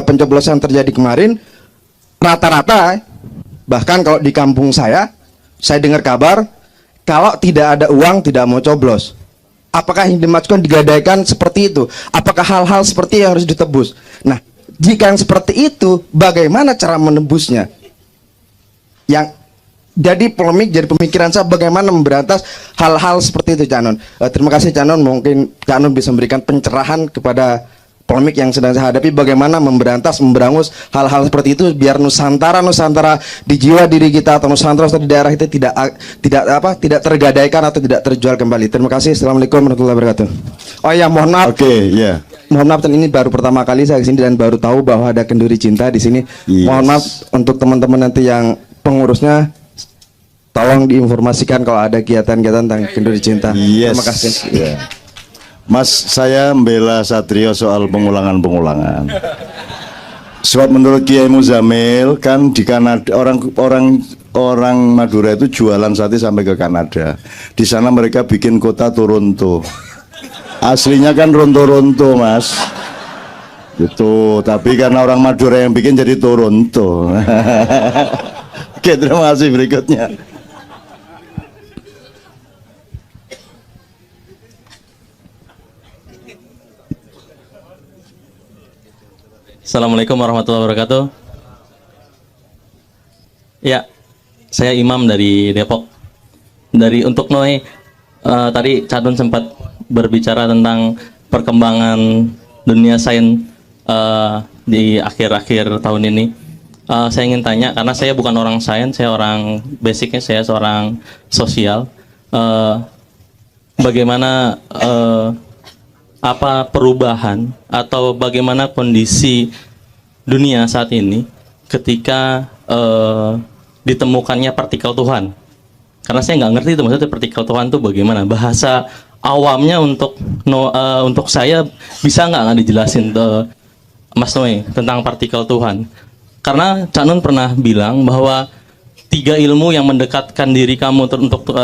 pencoblosan yang terjadi kemarin, rata-rata, bahkan kalau di kampung saya dengar kabar, kalau tidak ada uang tidak mau coblos. Apakah yang dimaksudkan digadaikan seperti itu? Apakah hal-hal seperti yang harus ditebus? Nah, jika yang seperti itu, bagaimana cara menebusnya? Yang jadi polemik, jadi pemikiran saya bagaimana memberantas hal-hal seperti itu, Canon. Terima kasih Canon, mungkin Canon bisa memberikan pencerahan kepada polemik yang sedang saya hadapi, bagaimana memberangus hal-hal seperti itu biar Nusantara di jiwa diri kita atau Nusantara di daerah itu tidak tergadaikan atau tidak terjual kembali. Terima kasih. Assalamualaikum warahmatullahi wabarakatuh. Oh ya, mohon maaf. Oke, ya. Mohon maaf, ini baru pertama kali saya kesini dan baru tahu bahwa ada kenduri cinta di sini. Yes. Mohon maaf untuk teman-teman nanti yang pengurusnya, tolong diinformasikan kalau ada kegiatan-kegiatan tentang kenduri cinta. Yes. Terima kasih. Ya. Mas, saya membela Satrio soal pengulangan-pengulangan. Sebab menurut Kiai Muzamil kan di Kanada orang Madura itu jualan sate sampai ke Kanada. Di sana mereka bikin kota Toronto. Aslinya kan Ronto-Ronto, Mas. Gitu, tapi karena orang Madura yang bikin jadi Toronto. Oke, terima kasih. Berikutnya. Assalamualaikum warahmatullahi wabarakatuh. Ya, saya Imam dari Depok. Untuk Noe, tadi Cadun sempat berbicara tentang perkembangan dunia sains di akhir-akhir tahun ini. Saya ingin tanya, karena saya bukan orang sains, saya basicnya saya seorang sosial. Bagaimana apa perubahan atau bagaimana kondisi dunia saat ini ketika ditemukannya partikel Tuhan? Karena saya nggak ngerti itu maksudnya partikel Tuhan itu bagaimana, bahasa awamnya untuk saya bisa nggak dijelasin Mas Noe tentang partikel Tuhan? Karena Cak Nun pernah bilang bahwa 3 ilmu yang mendekatkan diri kamu untuk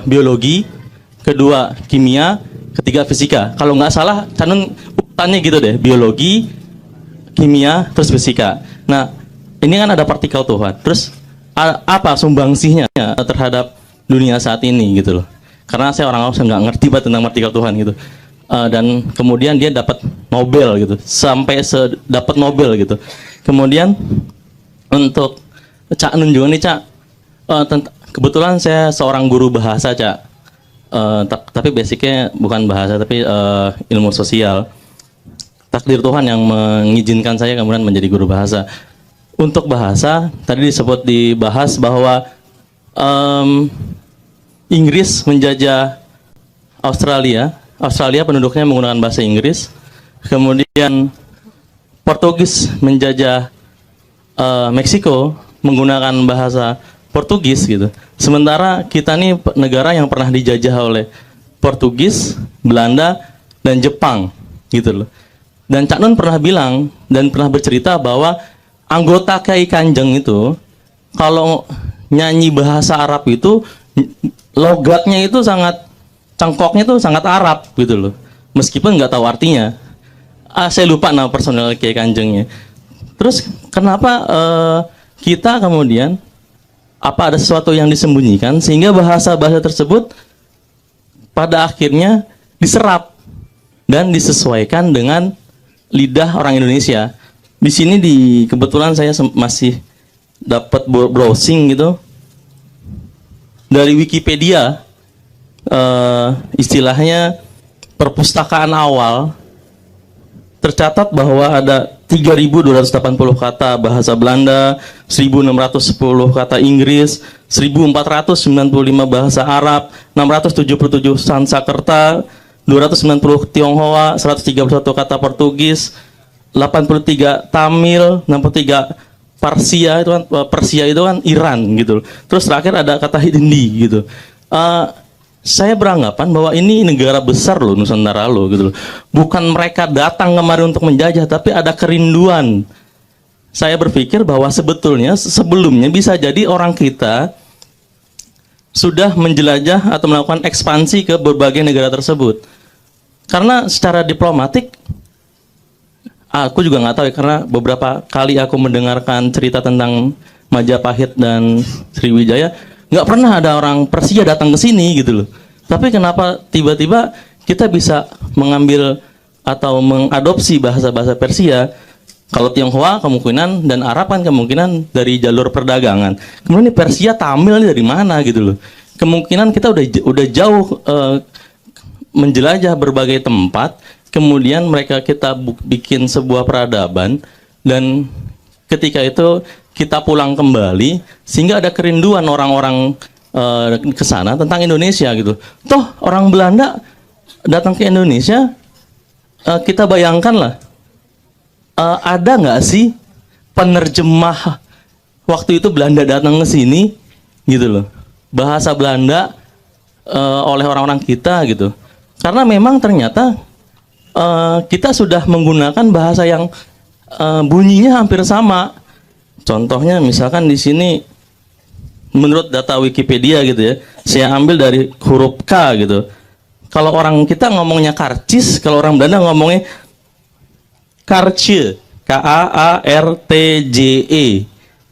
biologi, kedua kimia, ketiga fisika. Kalau nggak salah, Canon urutannya gitu deh, biologi, kimia, terus fisika. Nah, ini kan ada partikel Tuhan. Terus apa sumbangsihnya terhadap dunia saat ini gitu loh? Karena saya orang awam, saya nggak ngerti banget tentang partikel Tuhan gitu. Dan kemudian dia dapat Nobel gitu, sampai dapat Nobel gitu. Kemudian untuk Cak Nun juga nih Cak, kebetulan saya seorang guru bahasa Cak, tapi basicnya bukan bahasa tapi ilmu sosial. Takdir Tuhan yang mengizinkan saya kemudian menjadi guru bahasa. Untuk bahasa, tadi dibahas bahwa Inggris menjajah Australia penduduknya menggunakan bahasa Inggris. Kemudian Portugis menjajah Meksiko menggunakan bahasa Portugis gitu. Sementara kita nih negara yang pernah dijajah oleh Portugis, Belanda, dan Jepang gitu loh. Dan Cak Nun pernah bilang dan pernah bercerita bahwa anggota KI Kanjeng itu kalau nyanyi bahasa Arab itu logatnya itu cangkoknya itu sangat Arab gitu loh. Meskipun nggak tahu artinya. Saya lupa nama personel KI Kanjengnya. Terus kenapa kita kemudian apa ada sesuatu yang disembunyikan sehingga bahasa-bahasa tersebut pada akhirnya diserap dan disesuaikan dengan lidah orang Indonesia. Di sini kebetulan saya masih dapat browsing gitu dari Wikipedia, istilahnya perpustakaan awal, tercatat bahwa ada 3.280 kata bahasa Belanda, 1.610 kata Inggris, 1.495 bahasa Arab, 677 Sanskerta, 290 Tionghoa, 131 kata Portugis, 83 Tamil, 63 Persia itu kan Iran gitu. Terus terakhir ada kata Hindi gitu. Saya beranggapan bahwa ini negara besar loh, Nusantara loh gitu loh. Bukan mereka datang kemari untuk menjajah, tapi ada kerinduan. Saya berpikir bahwa sebetulnya sebelumnya bisa jadi orang kita sudah menjelajah atau melakukan ekspansi ke berbagai negara tersebut. Karena secara diplomatik, aku juga nggak tahu ya, karena beberapa kali aku mendengarkan cerita tentang Majapahit dan Sriwijaya, nggak pernah ada orang Persia datang ke sini gitu loh. Tapi kenapa tiba-tiba kita bisa mengambil atau mengadopsi bahasa-bahasa Persia? Kalau Tionghoa kemungkinan dan Arab kan kemungkinan dari jalur perdagangan. Kemudian ini Persia, Tamil ini dari mana gitu loh. Kemungkinan kita udah jauh menjelajah berbagai tempat. Kemudian kita bikin sebuah peradaban dan ketika itu kita pulang kembali sehingga ada kerinduan orang-orang ke sana tentang Indonesia gitu. Toh orang Belanda datang ke Indonesia, kita bayangkan lah, ada nggak sih penerjemah waktu itu Belanda datang ke sini gitu loh, bahasa Belanda oleh orang-orang kita gitu. Karena memang ternyata kita sudah menggunakan bahasa yang bunyinya hampir sama. Contohnya misalkan di sini menurut data Wikipedia gitu ya, saya ambil dari huruf K gitu. Kalau orang kita ngomongnya karcis, kalau orang Belanda ngomongnya karce, K-A-A-R-T-J-E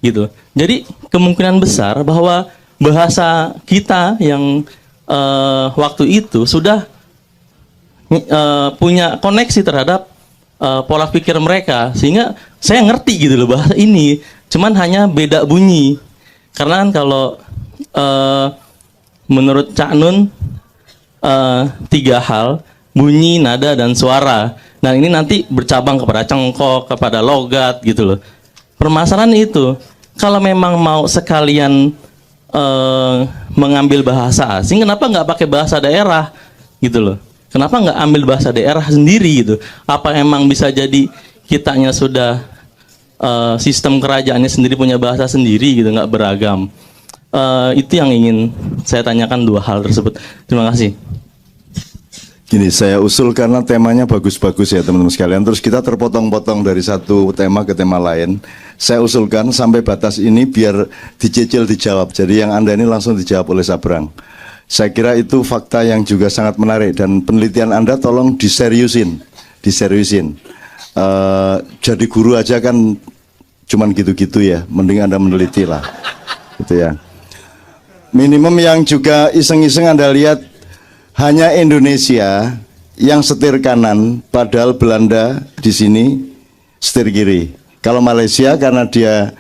gitu. Jadi kemungkinan besar bahwa bahasa kita yang waktu itu sudah punya koneksi terhadap pola pikir mereka, sehingga saya ngerti gitu loh bahasa ini, cuman hanya beda bunyi. Karena kan kalau menurut Cak Nun 3 hal, bunyi, nada, dan suara. Nah ini nanti bercabang kepada cengkok, kepada logat gitu loh. Permasalahan itu, kalau memang mau sekalian mengambil bahasa asing, kenapa nggak pakai bahasa daerah gitu loh? Kenapa nggak ambil bahasa daerah sendiri gitu? Apa emang bisa jadi kitanya sudah sistem kerajaannya sendiri punya bahasa sendiri gitu, nggak beragam? Itu yang ingin saya tanyakan 2 hal tersebut. Terima kasih. Gini, saya usul karena temanya bagus-bagus ya teman-teman sekalian. Terus kita terpotong-potong dari satu tema ke tema lain. Saya usulkan sampai batas ini biar dicicil dijawab. Jadi yang Anda ini langsung dijawab oleh Sabrang. Saya kira itu fakta yang juga sangat menarik. Dan penelitian Anda tolong diseriusin. Jadi guru aja kan cuman gitu-gitu ya. Mending Anda meneliti lah. Gitu ya. Minimum yang juga iseng-iseng Anda lihat, hanya Indonesia yang setir kanan, padahal Belanda di sini setir kiri. Kalau Malaysia karena dia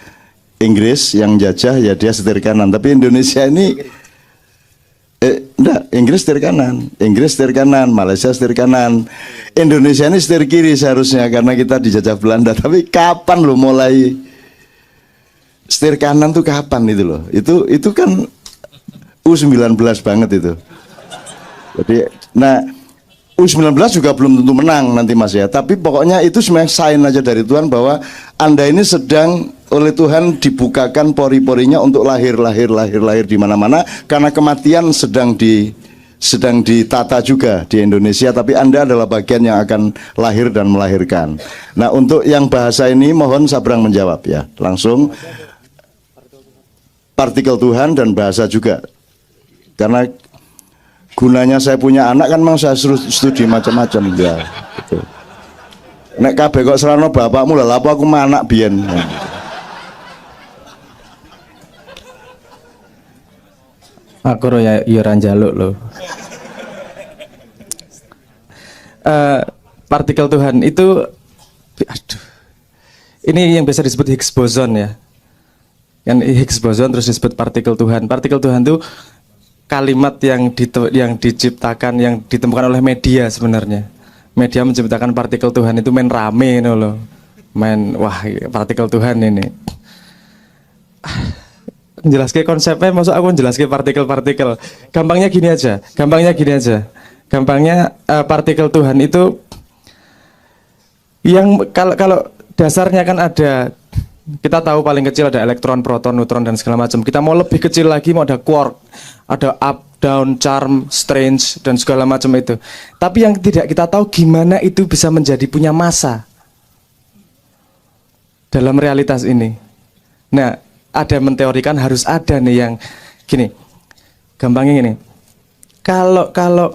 Inggris yang jajah ya dia setir kanan. Tapi Indonesia ini enggak, Inggris setir kanan, Malaysia setir kanan. Indonesia ini setir kiri seharusnya karena kita dijajah Belanda. Tapi kapan lo mulai setir kanan tuh kapan itu loh? Itu kan U19 banget itu. Jadi, nah U19 juga belum tentu menang nanti Mas ya. Tapi pokoknya itu sebenarnya sign aja dari Tuhan bahwa Anda ini sedang oleh Tuhan dibukakan pori-porinya untuk lahir di mana-mana karena kematian sedang ditata juga di Indonesia, tapi Anda adalah bagian yang akan lahir dan melahirkan. Nah, untuk yang bahasa ini mohon Sabrang menjawab ya. Langsung partikel Tuhan dan bahasa juga. Karena gunanya saya punya anak kan memang saya suruh studi macam-macam ya. Gitu. Nek kabeh kok serano bapakmu lah apa aku mah anak biyen. Aku ya ora njaluk lho. Partikel Tuhan itu, aduh, ini yang biasa disebut Higgs boson ya. Yang Higgs boson terus disebut partikel Tuhan. Partikel Tuhan itu kalimat yang diciptakan, yang ditemukan oleh media sebenarnya. Media menciptakan partikel Tuhan itu main rame loh. Main wah partikel Tuhan ini. Menjelaskan konsepnya, maksud aku menjelaskan partikel-partikel. Gampangnya gini aja. Gampangnya partikel Tuhan itu yang kalau dasarnya kan ada, kita tahu paling kecil ada elektron, proton, neutron dan segala macam. Kita mau lebih kecil lagi mau ada quark, ada up, down, charm, strange dan segala macam itu. Tapi yang tidak kita tahu gimana itu bisa menjadi punya massa dalam realitas ini. Nah, ada menteorikan harus ada nih yang gini, gampangnya gini. Kalau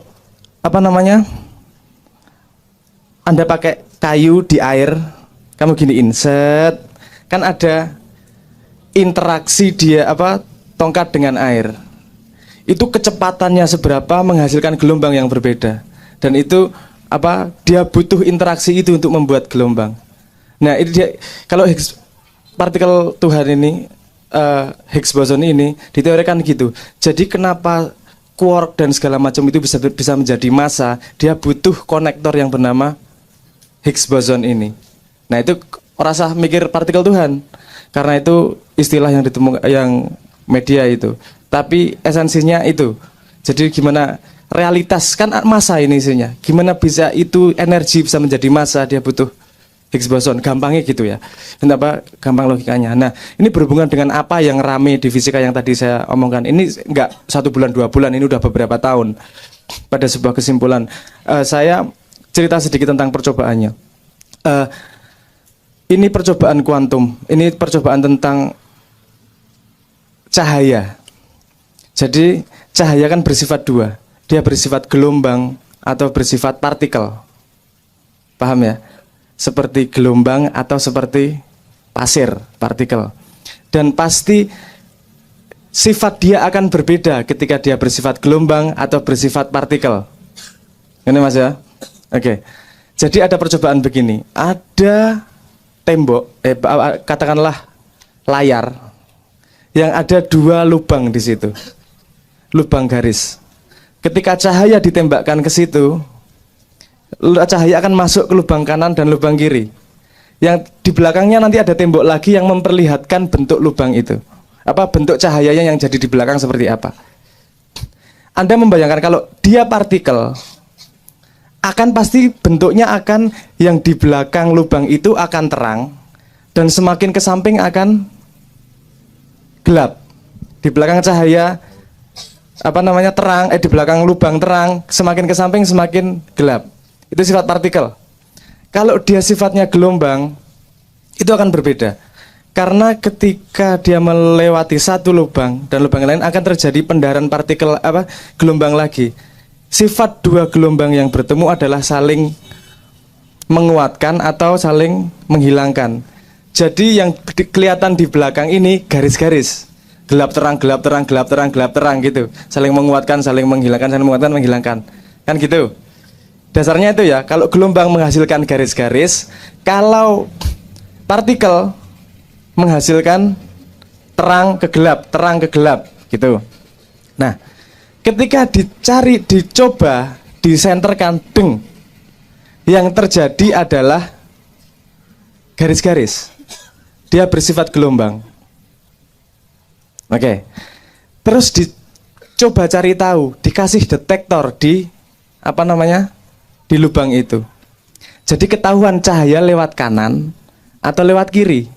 apa namanya, Anda pakai kayu di air, kamu giniin, set, kan ada interaksi dia tongkat dengan air. Itu kecepatannya seberapa menghasilkan gelombang yang berbeda, dan itu dia butuh interaksi itu untuk membuat gelombang. Nah, itu dia kalau partikel Tuhan ini. Higgs boson ini diteorikan gitu. Jadi kenapa quark dan segala macam itu bisa menjadi massa? Dia butuh konektor yang bernama Higgs boson ini. Nah, itu rasa mikir partikel Tuhan. Karena itu istilah yang ditemukan yang media itu. Tapi esensinya itu. Jadi gimana realitas kan massa ini isinya. Gimana bisa itu energi bisa menjadi massa? Dia butuh Higgs boson, gampangnya gitu ya. Kenapa? Gampang logikanya. Nah, ini berhubungan dengan apa yang rame di fisika yang tadi saya omongkan. Ini enggak 1 bulan 2 bulan, ini udah beberapa tahun. Pada sebuah kesimpulan, saya cerita sedikit tentang percobaannya. Ini percobaan kuantum. Ini percobaan tentang cahaya. Jadi cahaya kan bersifat dua. Dia bersifat gelombang atau bersifat partikel. Paham ya? Seperti gelombang atau seperti pasir, partikel. Dan pasti sifat dia akan berbeda ketika dia bersifat gelombang atau bersifat partikel. Ini Mas ya? Oke. Jadi ada percobaan begini. Ada tembok, katakanlah layar yang ada 2 lubang di situ. Lubang garis. Ketika cahaya ditembakkan ke situ, cahaya akan masuk ke lubang kanan dan lubang kiri. Yang di belakangnya nanti ada tembok lagi yang memperlihatkan bentuk lubang itu. Bentuk cahayanya yang jadi di belakang seperti apa. Anda membayangkan kalau dia partikel, akan pasti bentuknya akan yang di belakang lubang itu akan terang, dan semakin ke samping akan gelap. Di belakang cahaya terang, di belakang lubang terang, semakin ke samping semakin gelap. Itu sifat partikel. Kalau dia sifatnya gelombang, itu akan berbeda. Karena ketika dia melewati satu lubang dan lubang lain akan terjadi pendarahan partikel gelombang lagi. Sifat 2 gelombang yang bertemu adalah saling menguatkan atau saling menghilangkan. Jadi yang kelihatan di belakang ini garis-garis. Gelap terang, gelap terang, gelap terang, gelap terang gitu. Saling menguatkan, saling menghilangkan, saling menguatkan, menghilangkan. Kan gitu. Dasarnya itu ya, kalau gelombang menghasilkan garis-garis, kalau partikel menghasilkan terang ke gelap gitu. Nah, ketika dicoba disenterkan deng, yang terjadi adalah garis-garis. Dia bersifat gelombang. Oke. Terus dicoba cari tahu, dikasih detektor di di lubang itu. Jadi ketahuan cahaya lewat kanan atau lewat kiri.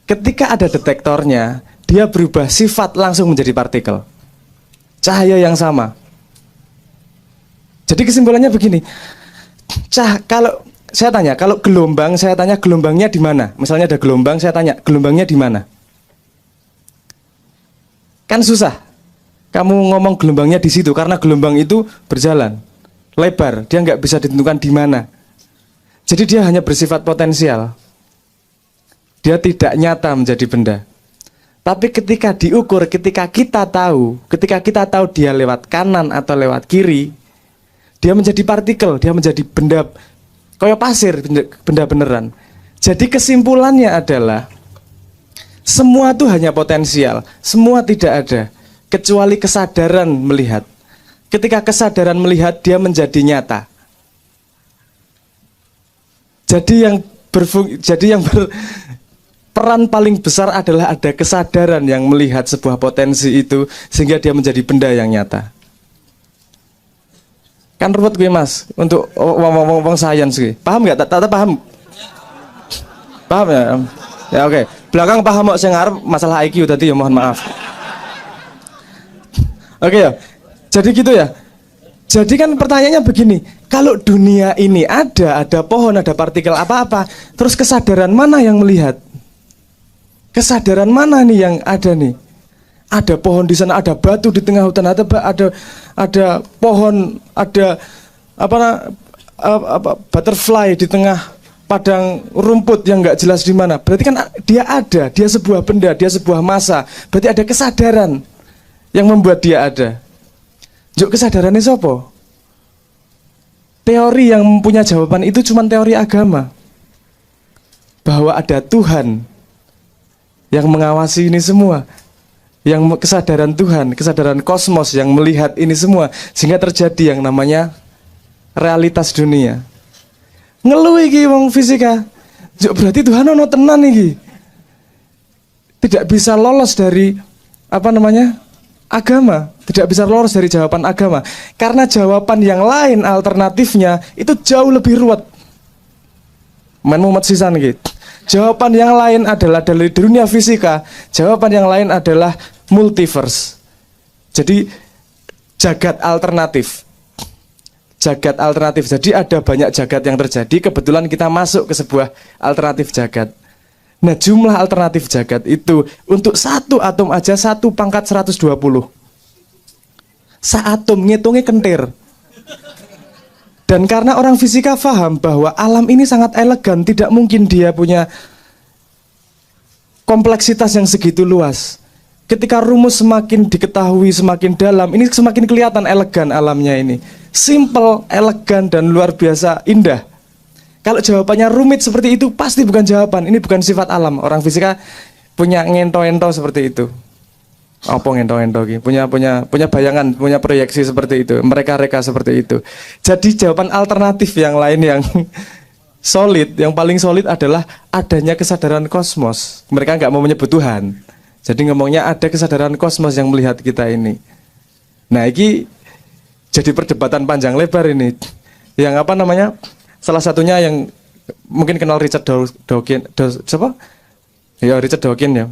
Ketika ada detektornya, dia berubah sifat langsung menjadi partikel. Cahaya yang sama. Jadi kesimpulannya begini. Kalau saya tanya, kalau gelombang, saya tanya gelombangnya di mana? Misalnya ada gelombang, saya tanya gelombangnya di mana? Kan susah. Kamu ngomong gelombangnya di situ karena gelombang itu berjalan lebar, dia nggak bisa ditentukan di mana. Jadi dia hanya bersifat potensial. Dia tidak nyata menjadi benda. Tapi ketika diukur, ketika kita tahu dia lewat kanan atau lewat kiri, dia menjadi partikel, dia menjadi benda kayak pasir, benda beneran. Jadi kesimpulannya adalah semua itu hanya potensial, semua tidak ada kecuali kesadaran melihat. Ketika kesadaran melihat, dia menjadi nyata. Jadi yang berperan paling besar adalah ada kesadaran yang melihat sebuah potensi itu sehingga dia menjadi benda yang nyata. Kan ruwet gue mas untuk ngomong sains gue. Paham nggak? Tak paham. Paham ya? Ya oke. Belakang paham kok saya ngarep masalah IQ tadi ya, mohon maaf. Oke ya. Jadi gitu ya. Jadi kan pertanyaannya begini, kalau dunia ini ada pohon, ada partikel apa-apa, terus kesadaran mana yang melihat? Kesadaran mana nih yang ada nih? Ada pohon di sana, ada batu di tengah hutan, ada pohon, ada butterfly di tengah padang rumput yang nggak jelas di mana. Berarti kan dia ada, dia sebuah benda, dia sebuah massa. Berarti ada kesadaran yang membuat dia ada. Juk kesadarannya sopo? Teori yang punya jawaban itu cuma teori agama. Bahwa ada Tuhan yang mengawasi ini semua. Yang kesadaran Tuhan, kesadaran kosmos yang melihat ini semua. Sehingga terjadi yang namanya realitas dunia. Ngeluh iki wong fisika. Juk berarti Tuhan ono tenan iki. Tidak bisa lolos dari agama, tidak bisa lolos dari jawaban agama karena jawaban yang lain alternatifnya itu jauh lebih ruwet. Mumet sisan gitu. Jawaban yang lain adalah dari dunia fisika, jawaban yang lain adalah multiverse. Jadi jagat alternatif. Jagat alternatif. Jadi ada banyak jagat yang terjadi, kebetulan kita masuk ke sebuah alternatif jagat. Nah, jumlah alternatif jagat itu untuk satu atom aja 1/120. Seatom ngitungnya kentir. Dan karena orang fisika paham bahwa alam ini sangat elegan, tidak mungkin dia punya kompleksitas yang segitu luas. Ketika rumus semakin diketahui, semakin dalam, ini semakin kelihatan elegan alamnya ini. Simple, elegan, dan luar biasa indah. Kalau jawabannya rumit seperti itu, pasti bukan jawaban. Ini bukan sifat alam. Orang fisika punya ngento-ento seperti itu. Apa ngento-ento? Punya bayangan, punya proyeksi seperti itu. Mereka-reka seperti itu. Jadi jawaban alternatif yang lain yang solid, yang paling solid adalah adanya kesadaran kosmos. Mereka nggak mau menyebut Tuhan. Jadi ngomongnya ada kesadaran kosmos yang melihat kita ini. Nah, ini jadi perdebatan panjang lebar ini. Yang salah satunya yang mungkin kenal Richard Dawkins, siapa? Ya Richard Dawkins ya.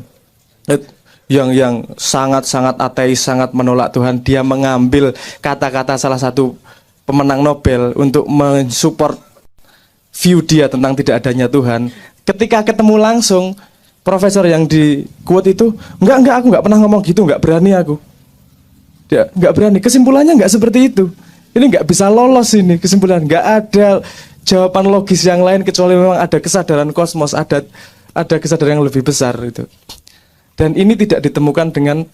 Yang sangat-sangat ateis, sangat menolak Tuhan. Dia mengambil kata-kata salah satu pemenang Nobel untuk mensupport view dia tentang tidak adanya Tuhan. Ketika ketemu langsung, profesor yang di quote itu, enggak, aku nggak pernah ngomong gitu, nggak berani aku. Dia nggak berani. Kesimpulannya nggak seperti itu. Ini nggak bisa lolos ini kesimpulan. Nggak ada jawaban logis yang lain kecuali memang ada kesadaran kosmos, ada kesadaran yang lebih besar itu. Dan ini tidak ditemukan dengan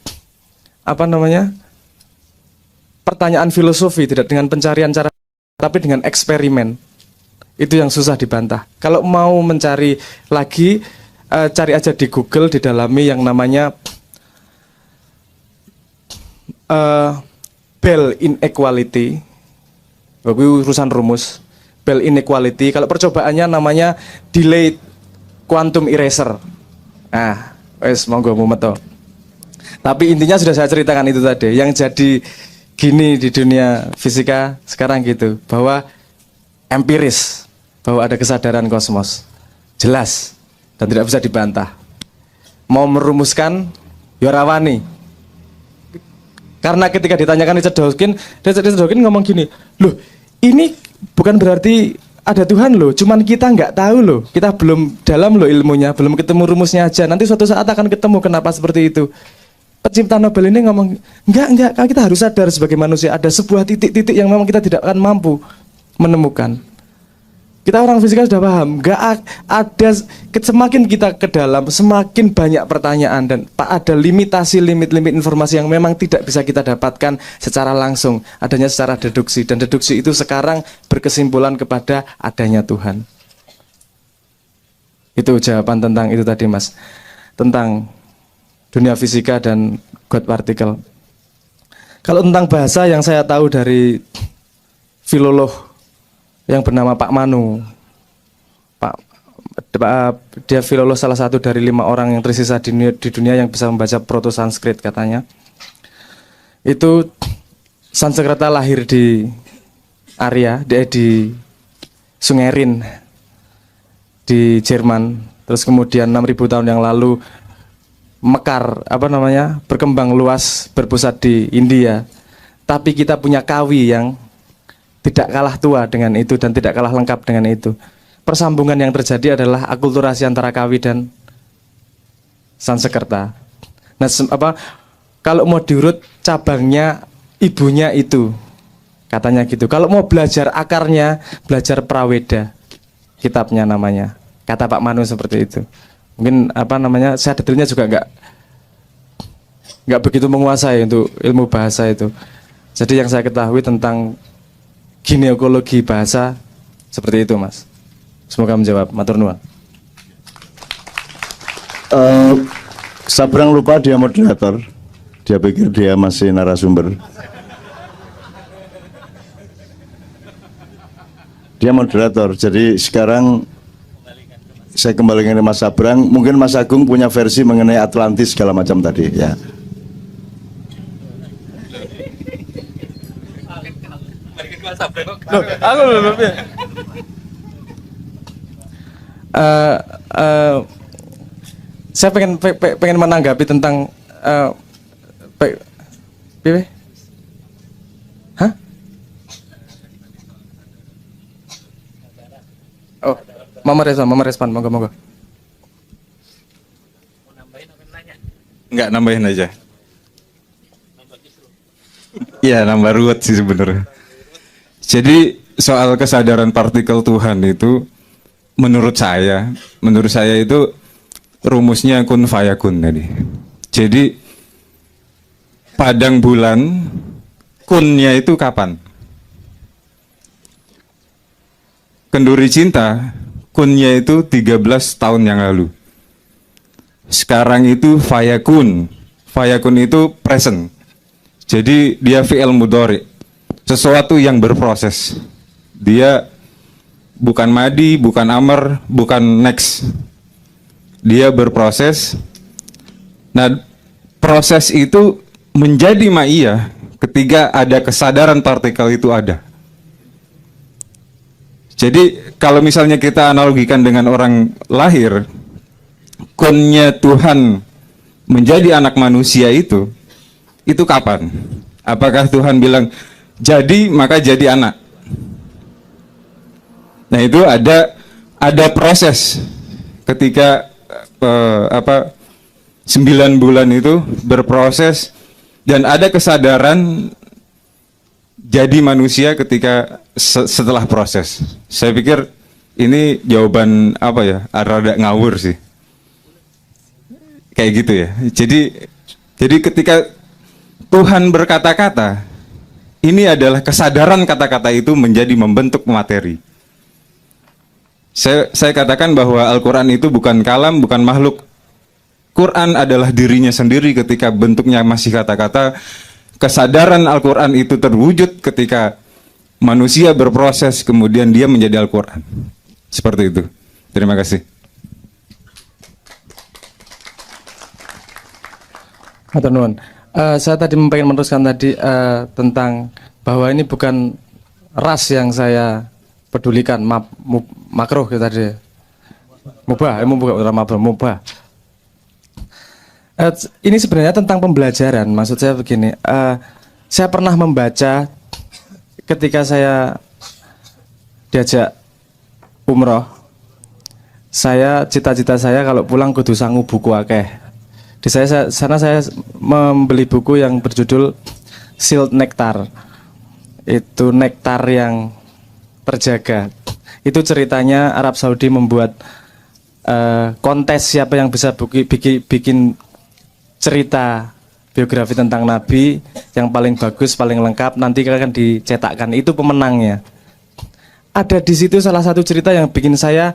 pertanyaan filosofi, tidak dengan pencarian cara, tapi dengan eksperimen. Itu yang susah dibantah. Kalau mau mencari lagi, cari aja di Google, didalami yang namanya Bell inequality. Itu urusan rumus. Bell inequality. Kalau percobaannya namanya delayed quantum eraser. Nah, wes monggo mumeto. Tapi intinya sudah saya ceritakan itu tadi. Yang jadi gini di dunia fisika sekarang gitu, bahwa empiris, bahwa ada kesadaran kosmos, jelas dan tidak bisa dibantah. Mau merumuskan, ya rawani. Karena ketika ditanyakan Richard Dawkins ngomong gini, loh ini bukan berarti ada Tuhan loh, cuman kita nggak tahu loh, kita belum dalam loh ilmunya, belum ketemu rumusnya aja. Nanti suatu saat akan ketemu kenapa seperti itu. Pencipta Nobel ini ngomong, enggak, kita harus sadar sebagai manusia ada sebuah titik-titik yang memang kita tidak akan mampu menemukan. Kita orang fisika sudah paham, enggak ada, semakin kita ke dalam, semakin banyak pertanyaan dan ada limitasi, limit informasi yang memang tidak bisa kita dapatkan secara langsung, adanya secara deduksi, dan deduksi itu sekarang berkesimpulan kepada adanya Tuhan. Itu jawaban tentang itu tadi, Mas, tentang dunia fisika dan God particle. Kalau tentang bahasa yang saya tahu dari filolog yang bernama Pak Manu, dia filolog salah satu dari 5 orang yang tersisa di dunia yang bisa membaca Proto Sanskrit katanya. Itu Sanskerta lahir di Arya, di Sungai Rin di Jerman. Terus kemudian 6.000 tahun yang lalu mekar, berkembang luas, berpusat di India. Tapi kita punya Kawi yang tidak kalah tua dengan itu dan tidak kalah lengkap dengan itu. Persambungan yang terjadi adalah akulturasi antara Kawi dan Sanskerta. Nah, kalau mau diurut cabangnya ibunya itu, katanya gitu. Kalau mau belajar akarnya, belajar Praweda, kitabnya namanya. Kata Pak Manu seperti itu. Mungkin saya detailnya juga nggak begitu menguasai untuk ilmu bahasa itu. Jadi yang saya ketahui tentang gineokologi bahasa seperti itu, Mas. Semoga menjawab. Matur nuwun. Sabrang lupa dia moderator. Dia pikir dia masih narasumber. Dia moderator. Jadi sekarang saya kembalikan ke Mas Sabrang. Mungkin Mas Agung punya versi mengenai Atlantis segala macam tadi, ya. Saya pengen menanggapi tentang Hah? Oh, Mama respon, monggo. Enggak, nambahin aja. Iya, nambah ruwet sih sebenarnya. Jadi soal kesadaran partikel Tuhan itu menurut saya itu rumusnya kun fayakun tadi. Jadi padang bulan kunnya itu kapan? Kenduri cinta kunnya itu 13 tahun yang lalu. Sekarang itu fayakun. Fayakun itu present. Jadi dia fi'il mudhari. Sesuatu yang berproses. Dia bukan madi, bukan amar, bukan next. Dia berproses. Nah, proses itu menjadi ma'iyah ketika ada kesadaran partikel itu ada. Jadi kalau misalnya kita analogikan dengan orang lahir, kunnya Tuhan menjadi anak manusia itu kapan? Apakah Tuhan bilang jadi maka jadi anak? Nah, itu ada proses ketika 9 bulan itu berproses dan ada kesadaran jadi manusia ketika setelah proses. Saya pikir ini jawaban rada ngawur sih. Kayak gitu ya. Jadi ketika Tuhan berkata-kata, ini adalah kesadaran kata-kata itu menjadi membentuk materi. Saya katakan bahwa Al-Quran itu bukan kalam, bukan makhluk. Quran adalah dirinya sendiri ketika bentuknya masih kata-kata. Kesadaran Al-Quran itu terwujud ketika manusia berproses, kemudian dia menjadi Al-Quran. Seperti itu. Terima kasih. Hatur nuwun. Saya tadi ingin meneruskan tadi tentang bahwa ini bukan ras yang saya pedulikan, makruh kita tadi. Mubah. Ini sebenarnya tentang pembelajaran. Maksud saya begini, saya pernah membaca ketika saya diajak umroh. Cita-cita saya kalau pulang kudu sangu buku akeh. Di sana saya membeli buku yang berjudul Sealed Nectar. Itu nektar yang terjaga. Itu ceritanya Arab Saudi membuat kontes siapa yang bisa bikin cerita biografi tentang Nabi yang paling bagus, paling lengkap, nanti akan dicetakkan. Itu pemenangnya. Ada di situ salah satu cerita yang bikin saya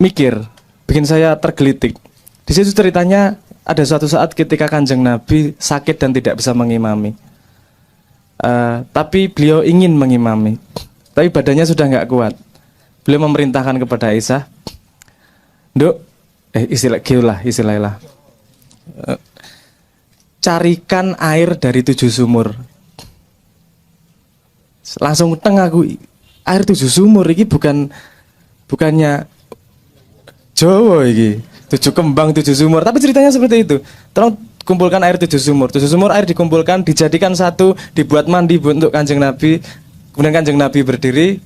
mikir, bikin saya tergelitik. Di situ ceritanya ada suatu saat ketika Kanjeng Nabi sakit dan tidak bisa mengimami. Tapi beliau ingin mengimami, tapi badannya sudah nggak kuat. Beliau memerintahkan kepada Aisyah, istilahnya, carikan air dari 7 sumur. Langsung teng aku, air 7 sumur ini bukannya Jawa ini, 7 kembang 7 sumur, tapi ceritanya seperti itu. Tolong kumpulkan air 7 sumur. 7 sumur air dikumpulkan, dijadikan satu, dibuat mandi untuk Kanjeng Nabi. Kemudian Kanjeng Nabi berdiri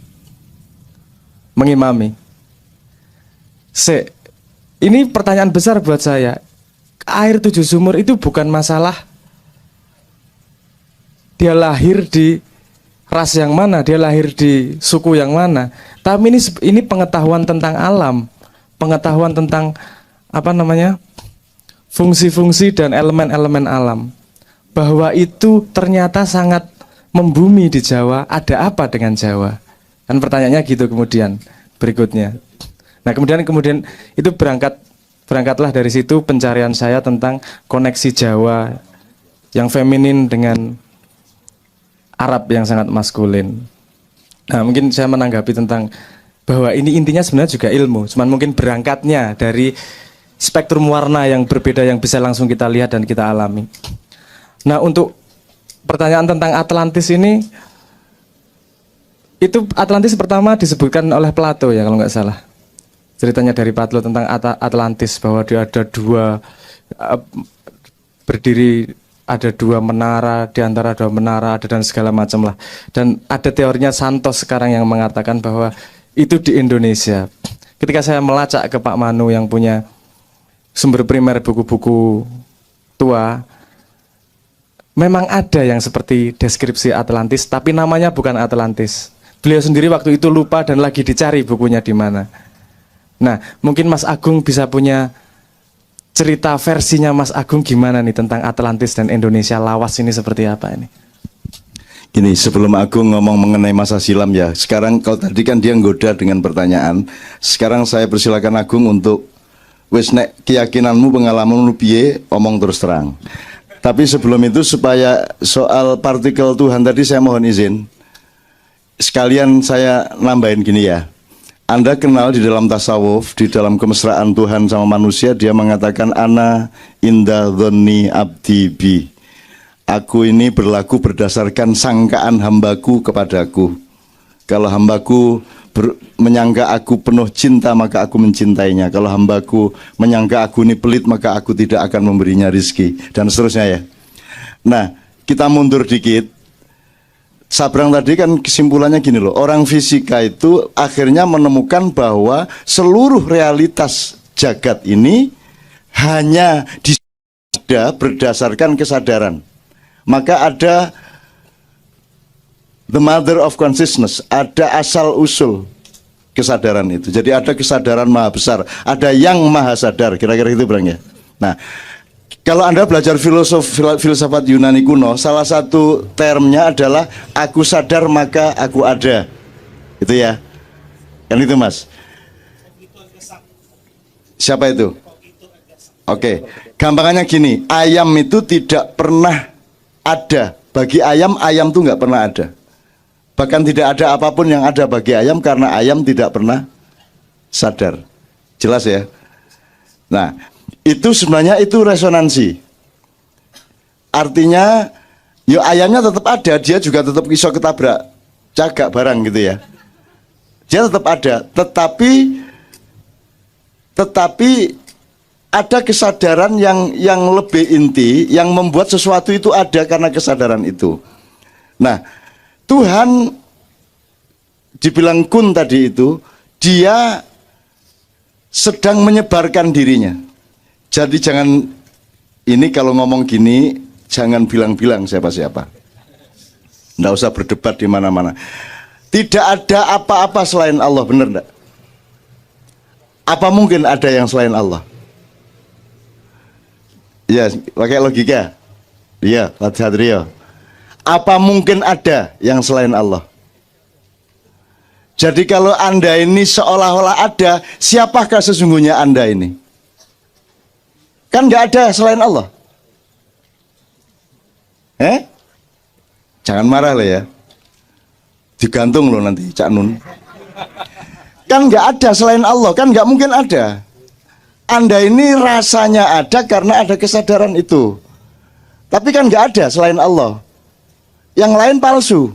mengimami. Ini pertanyaan besar buat saya. Air 7 sumur itu bukan masalah dia lahir di ras yang mana, dia lahir di suku yang mana. Tapi ini pengetahuan tentang alam, pengetahuan tentang fungsi-fungsi dan elemen-elemen alam. Bahwa itu ternyata sangat membumi di Jawa. Ada apa dengan Jawa? Kan pertanyaannya gitu kemudian berikutnya. Nah kemudian itu berangkatlah dari situ pencarian saya tentang koneksi Jawa yang feminin dengan Arab yang sangat maskulin. Nah mungkin saya menanggapi tentang bahwa ini intinya sebenarnya juga ilmu, cuman mungkin berangkatnya dari spektrum warna yang berbeda yang bisa langsung kita lihat dan kita alami. Nah untuk pertanyaan tentang Atlantis ini, itu Atlantis pertama disebutkan oleh Plato ya kalau nggak salah. Ceritanya dari Plato tentang Atlantis, bahwa dia ada ada dua menara, di antara dua menara ada dan segala macam lah. Dan ada teorinya Santos sekarang yang mengatakan bahwa itu di Indonesia. Ketika saya melacak ke Pak Manu yang punya sumber primer buku-buku tua, memang ada yang seperti deskripsi Atlantis, tapi namanya bukan Atlantis. Beliau sendiri waktu itu lupa dan lagi dicari bukunya di mana. Nah, mungkin Mas Agung bisa punya cerita versinya Mas Agung gimana nih tentang Atlantis dan Indonesia lawas ini seperti apa ini? Gini, sebelum Agung ngomong mengenai masa silam ya, sekarang kalau tadi kan dia nggoda dengan pertanyaan, sekarang saya persilakan Agung untuk wis nek keyakinanmu, pengalamanmu piye, omong terus terang. Tapi sebelum itu supaya soal partikel Tuhan tadi saya mohon izin, sekalian saya nambahin gini ya. Anda kenal di dalam tasawuf, di dalam kemesraan Tuhan sama manusia, dia mengatakan ana inda dhonni abdi bi. Aku ini berlaku berdasarkan sangkaan hambaku kepadaku. Kalau hambaku menyangka aku penuh cinta, maka aku mencintainya. Kalau hambaku menyangka aku ini pelit, maka aku tidak akan memberinya rizki. Dan seterusnya ya. Nah, kita mundur dikit. Sabrang tadi kan kesimpulannya gini loh. Orang fisika itu akhirnya menemukan bahwa seluruh realitas jagat ini hanya berdasarkan kesadaran. Maka ada the mother of consciousness, ada asal usul kesadaran itu. Jadi ada kesadaran maha besar, ada yang maha sadar, kira-kira itu Bang ya. Nah, kalau Anda belajar filsafat Yunani kuno, salah satu termnya adalah aku sadar maka aku ada. Itu ya. Kan itu Mas. Siapa itu? Oke, gampangannya gini, ayam itu tidak pernah ada. Bagi ayam, ayam itu nggak pernah ada. Bahkan tidak ada apapun yang ada bagi ayam karena ayam tidak pernah sadar. Jelas ya? Nah, itu sebenarnya itu resonansi. Artinya, yo ayamnya tetap ada, dia juga tetap bisa ketabrak cagak barang gitu ya. Dia tetap ada, tetapi ada kesadaran yang lebih inti, yang membuat sesuatu itu ada karena kesadaran itu. Nah, Tuhan dibilang kun tadi itu, dia sedang menyebarkan dirinya. Jadi jangan, ini kalau ngomong gini, jangan bilang-bilang siapa-siapa. Nggak usah berdebat di mana-mana. Tidak ada apa-apa selain Allah, benar enggak? Apa mungkin ada yang selain Allah? Ya, pakai logika. Iya, Pak Satrio. Apa mungkin ada yang selain Allah? Jadi kalau Anda ini seolah-olah ada, siapakah sesungguhnya Anda ini? Kan nggak ada selain Allah. Jangan marah lah ya. Digantung loh nanti Cak Nun. Kan nggak ada selain Allah, kan nggak mungkin ada. Anda ini rasanya ada karena ada kesadaran itu. Tapi kan nggak ada selain Allah. Yang lain palsu.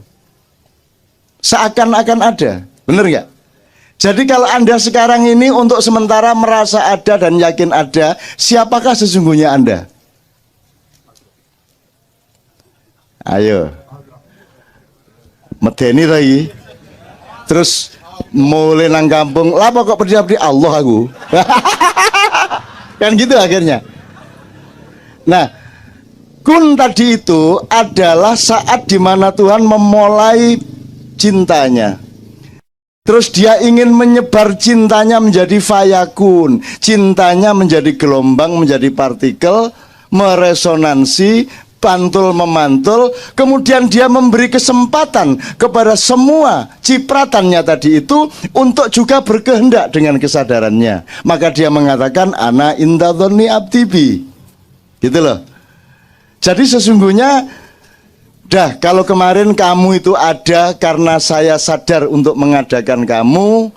Seakan-akan ada. Benar nggak? Jadi kalau Anda sekarang ini untuk sementara merasa ada dan yakin ada, siapakah sesungguhnya Anda? Ayo. Medeni lagi. Terus mulai nang kampung, lah kok percaya Allah aku. Kan gitu akhirnya. Nah, kun tadi itu adalah saat dimana Tuhan memulai cintanya. Terus dia ingin menyebar cintanya menjadi fayakun. Cintanya menjadi gelombang, menjadi partikel, meresonansi, pantul memantul. Kemudian dia memberi kesempatan kepada semua cipratannya tadi itu untuk juga berkehendak dengan kesadarannya. Maka dia mengatakan ana indadzonni abdibi. Gitu loh. Jadi sesungguhnya dah, kalau kemarin kamu itu ada karena saya sadar untuk mengadakan kamu,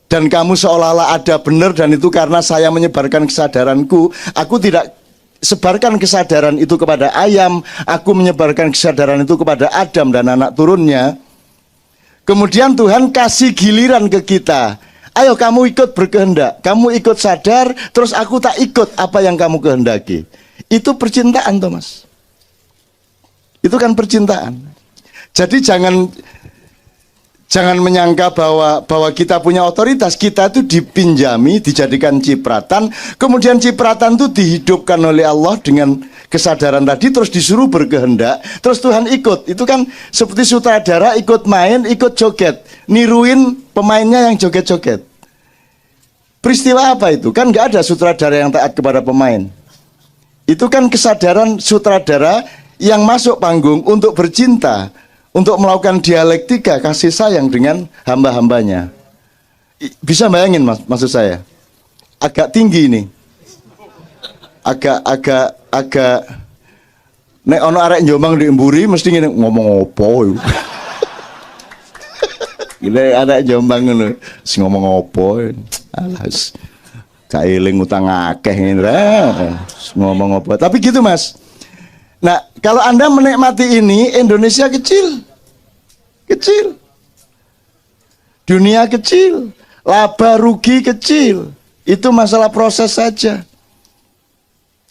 dan kamu seolah-olah ada benar, dan itu karena saya menyebarkan kesadaranku. Aku tidak sebarkan kesadaran itu kepada ayam, aku menyebarkan kesadaran itu kepada Adam dan anak turunnya. Kemudian Tuhan kasih giliran ke kita. Ayo kamu ikut berkehendak, kamu ikut sadar, terus aku tak ikut apa yang kamu kehendaki. Itu percintaan, Thomas. Itu kan percintaan. Jadi jangan menyangka bahwa kita punya otoritas. Kita itu dipinjami, dijadikan cipratan. Kemudian cipratan itu dihidupkan oleh Allah dengan kesadaran tadi, terus disuruh berkehendak. Terus Tuhan ikut. Itu kan seperti sutradara ikut main, ikut joget, niruin pemainnya yang joget-joget. Peristiwa apa itu? Kan nggak ada sutradara yang taat kepada pemain. Itu kan kesadaran sutradara yang masuk panggung untuk bercinta, untuk melakukan dialektika kasih sayang dengan hamba-hambanya. Bisa bayangin maksud saya? Agak tinggi ini. Agak nek ono arek Jombang di Emburi mesti ngene ngomong opo iku. Gile arek Jombang ngono, sing ngomong opo. Alas. Kailing utang akeh ngene ngomong opo. Tapi gitu, Mas. Nah, kalau Anda menikmati ini, Indonesia kecil. Kecil. Dunia kecil. Laba rugi kecil. Itu masalah proses saja.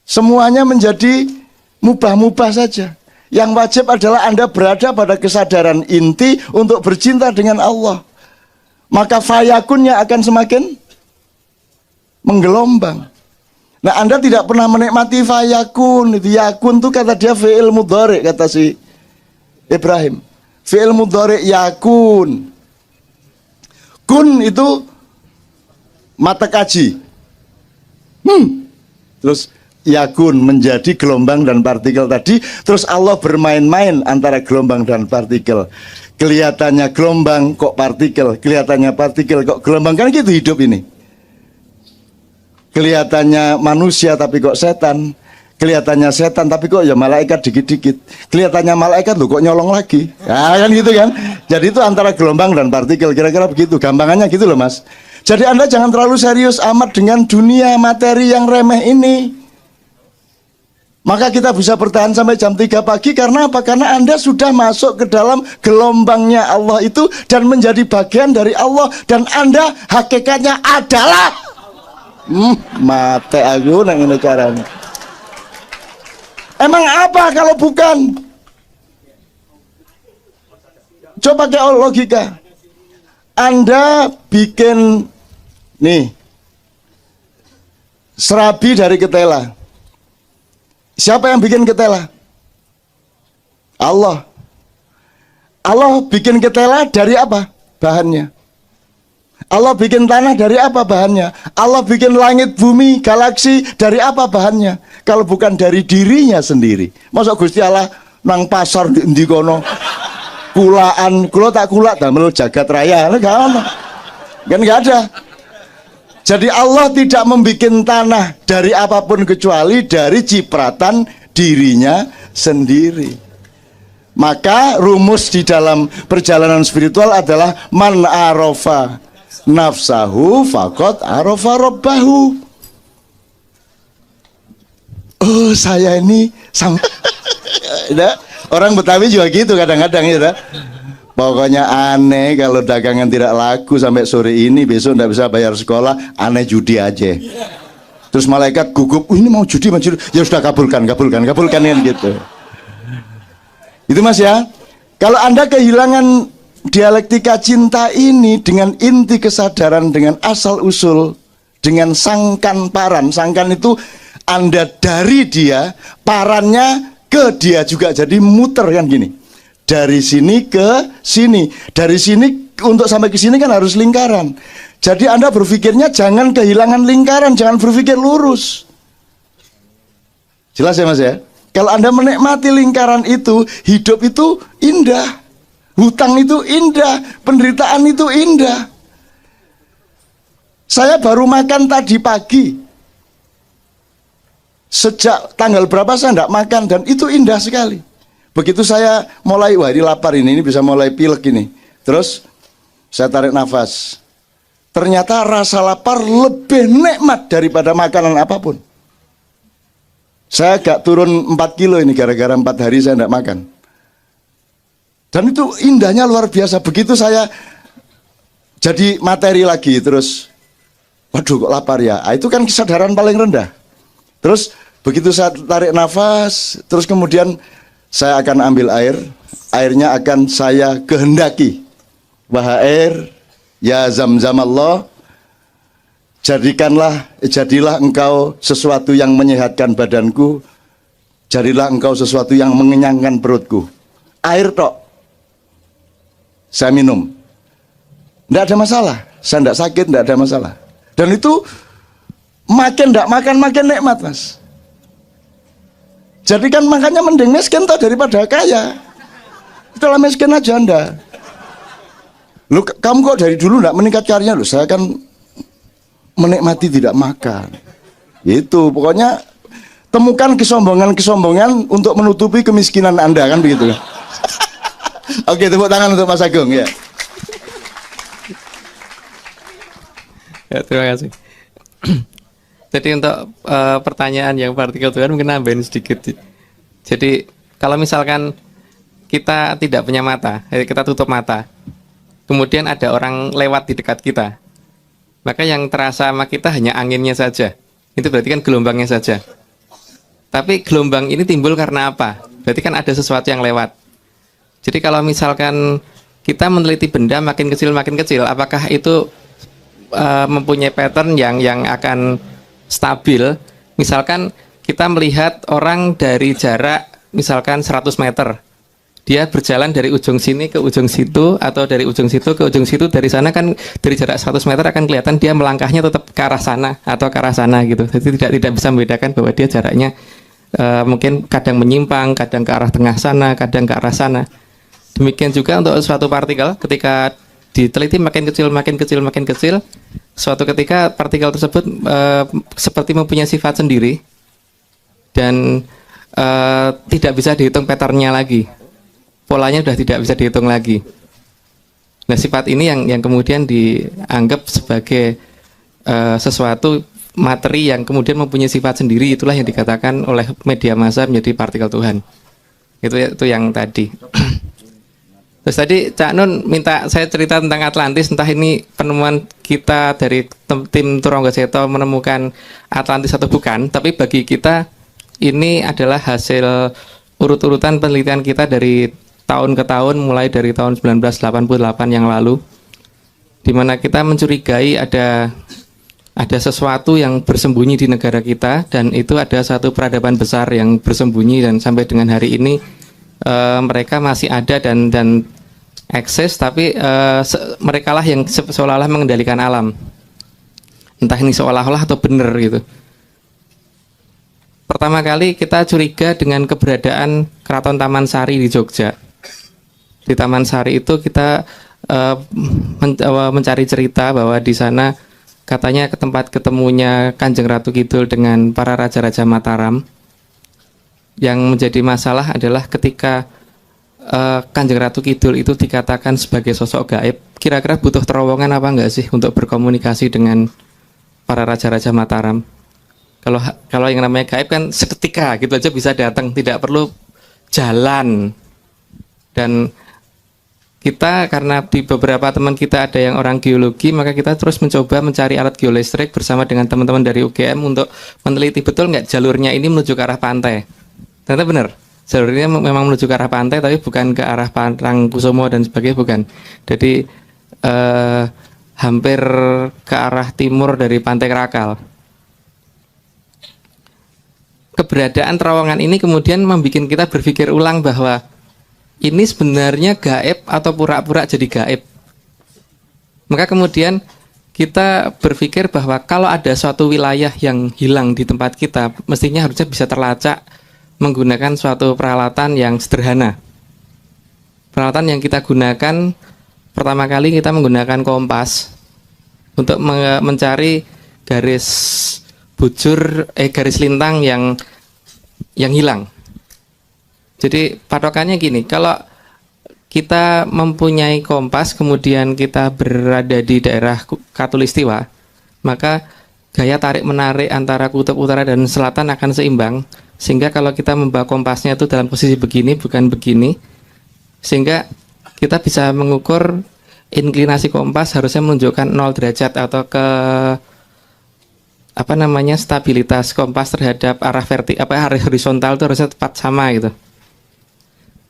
Semuanya menjadi mubah-mubah saja. Yang wajib adalah Anda berada pada kesadaran inti untuk bercinta dengan Allah. Maka fayakunnya akan semakin menggelombang. Nah, Anda tidak pernah menikmati fayakun. Itu yakun itu kata dia fi'il mudhari, kata si Ibrahim. Fi'il mudhari yakun. Kun itu mata kaji. Terus yakun menjadi gelombang dan partikel tadi. Terus Allah bermain-main antara gelombang dan partikel. Kelihatannya gelombang kok partikel, kelihatannya partikel kok gelombang, kan gitu hidup ini. Kelihatannya manusia tapi kok setan, kelihatannya setan tapi kok ya malaikat dikit-dikit, kelihatannya malaikat loh kok nyolong lagi, ya kan gitu kan. Jadi itu antara gelombang dan partikel, kira-kira begitu gampangannya gitu loh Mas. Jadi Anda jangan terlalu serius amat dengan dunia materi yang remeh ini. Maka kita bisa bertahan sampai jam 3 pagi karena apa? Karena Anda sudah masuk ke dalam gelombangnya Allah itu dan menjadi bagian dari Allah, dan Anda hakikatnya adalah mate aku nang ngene carane. Emang apa kalau bukan? Coba pakai logika. Anda bikin nih serabi dari ketela. Siapa yang bikin ketela? Allah. Allah bikin ketela dari apa? Bahannya. Allah bikin tanah dari apa bahannya? Allah bikin langit, bumi, galaksi dari apa bahannya? Kalau bukan dari dirinya sendiri. Masa Gusti Allah nang pasar di kono kulaan, kula tak kulak damel jagat raya, enggak ono. Kan enggak ada. Jadi Allah tidak membuat tanah dari apapun kecuali dari cipratan dirinya sendiri. Maka rumus di dalam perjalanan spiritual adalah man arofa nafsahu faqad arofa robbahu. Oh saya ini sama. Orang Betawi juga gitu kadang-kadang ya. Pokoknya aneh kalau dagangan tidak laku sampai sore ini, besok nggak bisa bayar sekolah, aneh judi aja. Terus malaikat gugup, ini mau judi, ya sudah kabulkan kan gitu. Itu Mas ya. Kalau Anda kehilangan dialektika cinta ini dengan inti kesadaran, dengan asal usul, dengan sangkan paran. Sangkan itu Anda dari dia, parannya ke dia juga, jadi muter kan gini. Dari sini ke sini, dari sini untuk sampai ke sini kan harus lingkaran. Jadi Anda berpikirnya jangan kehilangan lingkaran, jangan berpikir lurus. Jelas ya Mas ya? Kalau Anda menikmati lingkaran itu, hidup itu indah, hutang itu indah, penderitaan itu indah. Saya baru makan tadi pagi. Sejak tanggal berapa saya tidak makan, dan itu indah sekali. Begitu saya mulai, wah ini lapar ini bisa mulai pilek ini. Terus saya tarik nafas. Ternyata rasa lapar lebih nikmat daripada makanan apapun. Saya agak turun 4 kilo ini gara-gara 4 hari saya tidak makan. Dan itu indahnya luar biasa. Begitu saya jadi materi lagi, terus waduh kok lapar ya. Itu kan kesadaran paling rendah. Terus begitu saya tarik nafas, terus kemudian saya akan ambil air, airnya akan saya kehendaki. Wahai ya Zam-Zam Allah, jadilah engkau sesuatu yang menyehatkan badanku, jadilah engkau sesuatu yang mengenyangkan perutku. Air tok, saya minum, tidak ada masalah, saya tidak sakit, tidak ada masalah. Dan itu makin tidak makan makin nikmat Mas. Jadi kan makanya mending miskin toh daripada kaya. Itulah miskin aja Anda. Lu kamu kok dari dulu enggak meningkat karirnya? Lu saya kan menikmati tidak makan. Itu pokoknya temukan kesombongan untuk menutupi kemiskinan Anda, kan begitu. Oke, tepuk tangan untuk Mas Agung ya. Ya, terima kasih. Jadi untuk pertanyaan yang partikel Tuhan mungkin nambahin sedikit. Jadi kalau misalkan kita tidak punya mata, kita tutup mata, kemudian ada orang lewat di dekat kita, maka yang terasa sama kita hanya anginnya saja. Itu berarti kan gelombangnya saja. Tapi gelombang ini timbul karena apa? Berarti kan ada sesuatu yang lewat. Jadi kalau misalkan kita meneliti benda makin kecil, apakah itu mempunyai pattern yang akan stabil? Misalkan kita melihat orang dari jarak misalkan 100 meter, dia berjalan dari ujung sini ke ujung situ, atau dari ujung situ ke ujung situ. Dari sana kan dari jarak 100 meter akan kelihatan dia melangkahnya tetap ke arah sana atau ke arah sana gitu. Jadi tidak bisa membedakan bahwa dia jaraknya mungkin kadang menyimpang, kadang ke arah tengah sana, kadang ke arah sana. Demikian juga untuk suatu partikel ketika diteliti makin kecil, suatu ketika partikel tersebut seperti mempunyai sifat sendiri dan tidak bisa dihitung patternnya lagi, polanya sudah tidak bisa dihitung lagi. Nah, sifat ini yang kemudian dianggap sebagai sesuatu materi yang kemudian mempunyai sifat sendiri, itulah yang dikatakan oleh media massa menjadi partikel Tuhan. Itu yang tadi. Terus tadi Cak Nun minta saya cerita tentang Atlantis, entah ini penemuan kita dari tim Turangga Seto menemukan Atlantis atau bukan, tapi bagi kita ini adalah hasil urut-urutan penelitian kita dari tahun ke tahun, mulai dari tahun 1988 yang lalu, di mana kita mencurigai ada sesuatu yang bersembunyi di negara kita, dan itu ada satu peradaban besar yang bersembunyi dan sampai dengan hari ini mereka masih ada dan eksis, tapi mereka lah yang seolah-olah mengendalikan alam. Entah ini seolah-olah atau benar gitu. Pertama kali kita curiga dengan keberadaan Keraton Taman Sari di Jogja. Di Taman Sari itu kita mencari cerita bahwa di sana katanya ke tempat ketemunya Kanjeng Ratu Kidul dengan para raja-raja Mataram. Yang menjadi masalah adalah ketika Kanjeng Ratu Kidul itu dikatakan sebagai sosok gaib, kira-kira butuh terowongan apa enggak sih untuk berkomunikasi dengan para raja-raja Mataram? Kalau yang namanya gaib kan seketika gitu aja bisa datang, tidak perlu jalan. Dan kita, karena di beberapa teman kita ada yang orang geologi, maka kita terus mencoba mencari alat geolistrik bersama dengan teman-teman dari UGM untuk meneliti betul nggak jalurnya ini menuju ke arah pantai. Ternyata benar, jalurnya memang menuju ke arah pantai, tapi bukan ke arah Parangkusumo dan sebagainya, bukan. Jadi hampir ke arah timur dari Pantai Krakal. Keberadaan terowongan ini kemudian membuat kita berpikir ulang bahwa ini sebenarnya gaib atau pura-pura jadi gaib. Maka kemudian kita berpikir bahwa kalau ada suatu wilayah yang hilang di tempat kita, mestinya harusnya bisa terlacak menggunakan suatu peralatan yang sederhana. Peralatan yang kita gunakan, pertama kali kita menggunakan kompas untuk mencari garis bujur, garis lintang yang hilang. Jadi patokannya gini, kalau kita mempunyai kompas, kemudian kita berada di daerah Katulistiwa, maka gaya tarik-menarik antara kutub utara dan selatan akan seimbang, sehingga kalau kita membawa kompasnya itu dalam posisi begini, bukan begini, sehingga kita bisa mengukur inklinasi kompas harusnya menunjukkan 0 derajat atau ke stabilitas kompas terhadap arah arah horizontal itu harusnya tepat sama gitu.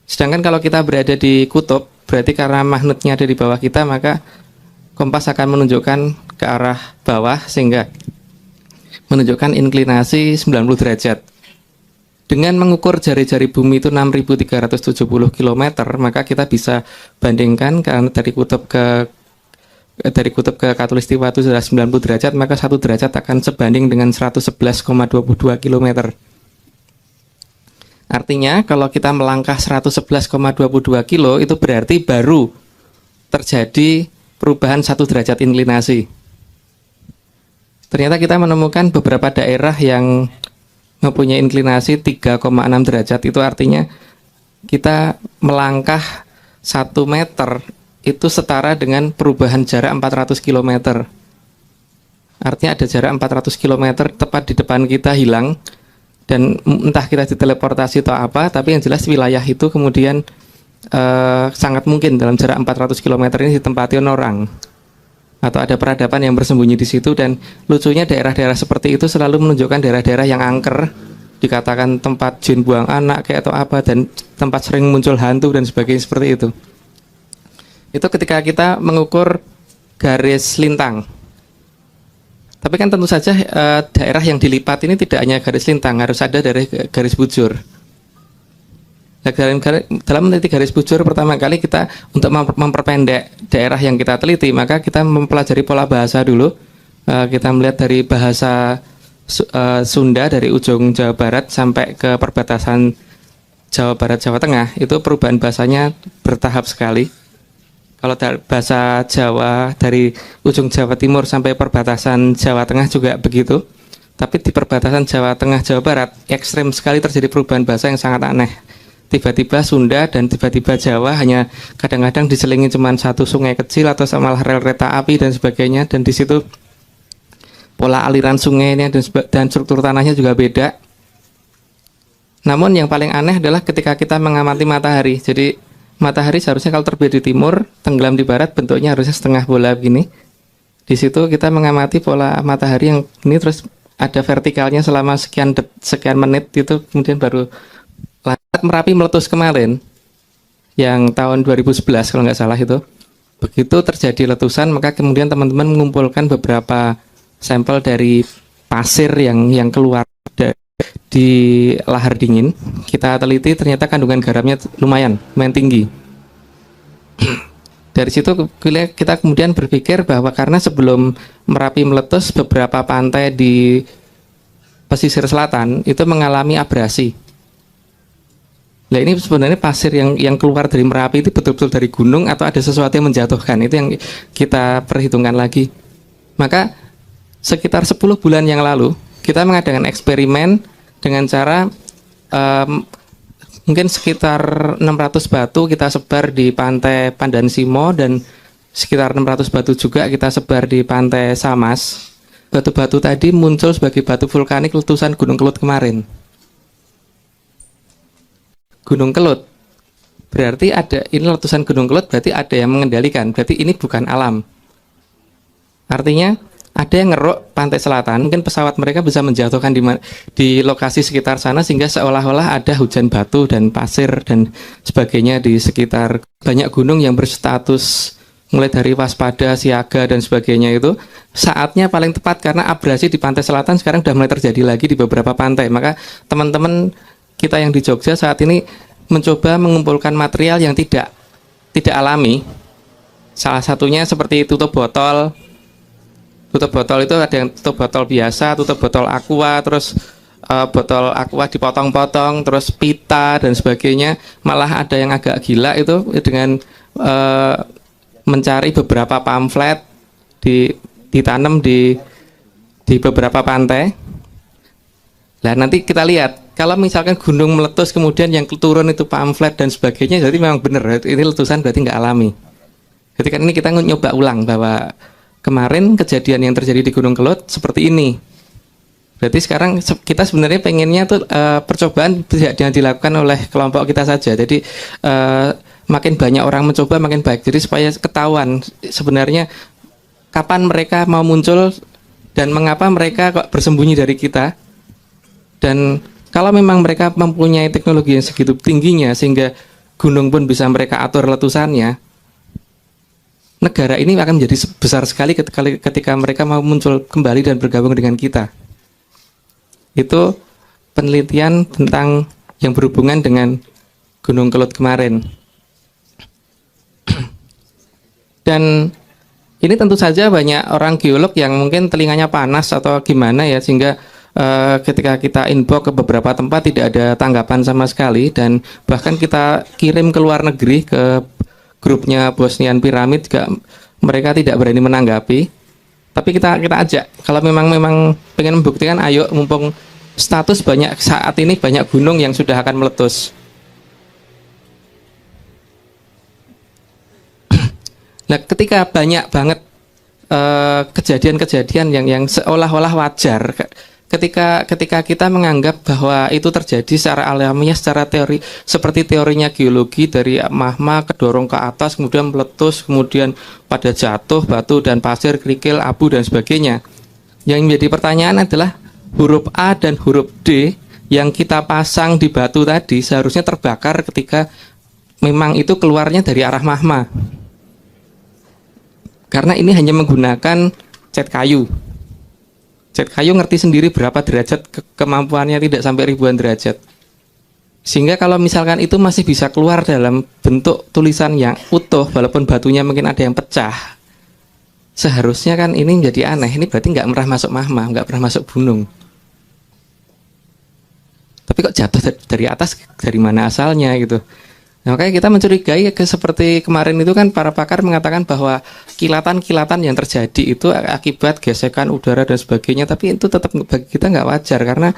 Sedangkan kalau kita berada di kutub, berarti karena magnetnya ada di bawah kita, maka kompas akan menunjukkan ke arah bawah sehingga menunjukkan inklinasi 90 derajat. Dengan mengukur jari-jari bumi itu 6.370 km, maka kita bisa bandingkan, karena dari kutub ke Katulistiwa itu sudah 90 derajat, maka 1 derajat akan sebanding dengan 111,22 km. Artinya kalau kita melangkah 111,22 kilo, itu berarti baru terjadi perubahan 1 derajat inklinasi. Ternyata kita menemukan beberapa daerah yang mempunyai inklinasi 3,6 derajat. Itu artinya kita melangkah 1 meter itu setara dengan perubahan jarak 400 km. Artinya ada jarak 400 km tepat di depan kita hilang. Dan entah kita diteleportasi atau apa, tapi yang jelas wilayah itu kemudian sangat mungkin dalam jarak 400 km ini ditempati orang atau ada peradaban yang bersembunyi di situ. Dan lucunya daerah-daerah seperti itu selalu menunjukkan daerah-daerah yang angker, dikatakan tempat jin buang anak kayak atau apa, dan tempat sering muncul hantu dan sebagainya seperti itu. Itu ketika kita mengukur garis lintang. Tapi kan tentu saja daerah yang dilipat ini tidak hanya garis lintang, harus ada dari garis bujur. Nah, dalam meneliti garis bujur, pertama kali kita untuk memperpendek daerah yang kita teliti, maka kita mempelajari pola bahasa dulu. Kita melihat dari bahasa Sunda dari ujung Jawa Barat sampai ke perbatasan Jawa Barat, Jawa Tengah, itu perubahan bahasanya bertahap sekali. Kalau bahasa Jawa dari ujung Jawa Timur sampai perbatasan Jawa Tengah juga begitu. Tapi di perbatasan Jawa Tengah, Jawa Barat, ekstrem sekali terjadi perubahan bahasa yang sangat aneh. Tiba-tiba Sunda dan tiba-tiba Jawa, hanya kadang-kadang diselingi cuma satu sungai kecil atau sama rel kereta api dan sebagainya. Dan di situ pola aliran sungainya dan struktur tanahnya juga beda. Namun yang paling aneh adalah ketika kita mengamati matahari. Jadi matahari seharusnya kalau terbit di timur, tenggelam di barat, bentuknya harusnya setengah bola begini. Di situ kita mengamati pola matahari yang ini, terus ada vertikalnya selama sekian menit gitu, kemudian baru lanjut. Merapi meletus kemarin yang tahun 2011 kalau nggak salah itu. Begitu terjadi letusan, maka kemudian teman-teman mengumpulkan beberapa sampel dari pasir yang keluar di lahar dingin. Kita teliti, ternyata kandungan garamnya lumayan tinggi. Dari situ kita kemudian berpikir bahwa karena sebelum Merapi meletus, beberapa pantai di pesisir selatan itu mengalami abrasi. Nah, ini sebenarnya pasir yang keluar dari Merapi itu betul-betul dari gunung atau ada sesuatu yang menjatuhkan. Itu yang kita perhitungkan lagi. Maka sekitar 10 bulan yang lalu kita mengadakan eksperimen dengan cara mungkin sekitar 600 batu kita sebar di pantai Pandan Simo dan sekitar 600 batu juga kita sebar di pantai Samas. Batu-batu tadi muncul sebagai batu vulkanik letusan Gunung Kelut kemarin. Gunung Kelut berarti ada, ini letusan Gunung Kelut berarti ada yang mengendalikan, berarti ini bukan alam. Artinya ada yang ngeruk pantai selatan, mungkin pesawat mereka bisa menjatuhkan di lokasi sekitar sana sehingga seolah-olah ada hujan batu dan pasir dan sebagainya di sekitar banyak gunung yang berstatus mulai dari waspada, siaga dan sebagainya. Itu saatnya paling tepat karena abrasi di pantai selatan sekarang sudah mulai terjadi lagi di beberapa pantai. Maka teman-teman kita yang di Jogja saat ini mencoba mengumpulkan material yang tidak alami. Salah satunya seperti tutup botol. Tutup botol itu ada yang tutup botol biasa, tutup botol aqua, terus botol aqua dipotong-potong, terus pita dan sebagainya. Malah ada yang agak gila itu dengan mencari beberapa pamflet ditanam di beberapa pantai. Nah, nanti kita lihat kalau misalkan gunung meletus kemudian yang turun itu pamflet dan sebagainya, jadi memang benar ini letusan berarti nggak alami. Jadi kan ini kita nyoba ulang bahwa kemarin kejadian yang terjadi di Gunung Kelut seperti ini. Berarti sekarang kita sebenarnya pengennya tuh percobaan tidak dilakukan oleh kelompok kita saja. Jadi makin banyak orang mencoba makin baik. Jadi supaya ketahuan sebenarnya kapan mereka mau muncul dan mengapa mereka kok bersembunyi dari kita. Dan kalau memang mereka mempunyai teknologi yang segitu tingginya sehingga gunung pun bisa mereka atur letusannya, negara ini akan menjadi besar sekali ketika mereka mau muncul kembali dan bergabung dengan kita. Itu penelitian tentang yang berhubungan dengan Gunung Kelut kemarin. Dan ini tentu saja banyak orang geolog yang mungkin telinganya panas atau gimana ya, sehingga ketika kita inbox ke beberapa tempat tidak ada tanggapan sama sekali, dan bahkan kita kirim ke luar negeri ke grupnya Bosnian Pyramid juga mereka tidak berani menanggapi. Tapi kita ajak, kalau memang pengen membuktikan, ayo, mumpung status banyak saat ini banyak gunung yang sudah akan meletus. Nah, ketika banyak banget kejadian-kejadian yang seolah-olah wajar, ketika kita menganggap bahwa itu terjadi secara alamiah, secara teori, seperti teorinya geologi, dari magma kedorong ke atas, kemudian meletus, kemudian pada jatuh batu dan pasir, kerikil, abu dan sebagainya. Yang menjadi pertanyaan adalah huruf A dan huruf D yang kita pasang di batu tadi seharusnya terbakar ketika memang itu keluarnya dari arah magma. Karena ini hanya menggunakan cat kayu. Cat kayu ngerti sendiri berapa derajat kemampuannya, tidak sampai ribuan derajat. Sehingga kalau misalkan itu masih bisa keluar dalam bentuk tulisan yang utuh, walaupun batunya mungkin ada yang pecah, seharusnya kan ini menjadi aneh. Ini berarti nggak pernah masuk magma, nggak pernah masuk gunung. Tapi kok jatuh dari atas, dari mana asalnya gitu. Nah, makanya kita mencurigai seperti kemarin itu kan para pakar mengatakan bahwa kilatan-kilatan yang terjadi itu akibat gesekan udara dan sebagainya, tapi itu tetap bagi kita nggak wajar karena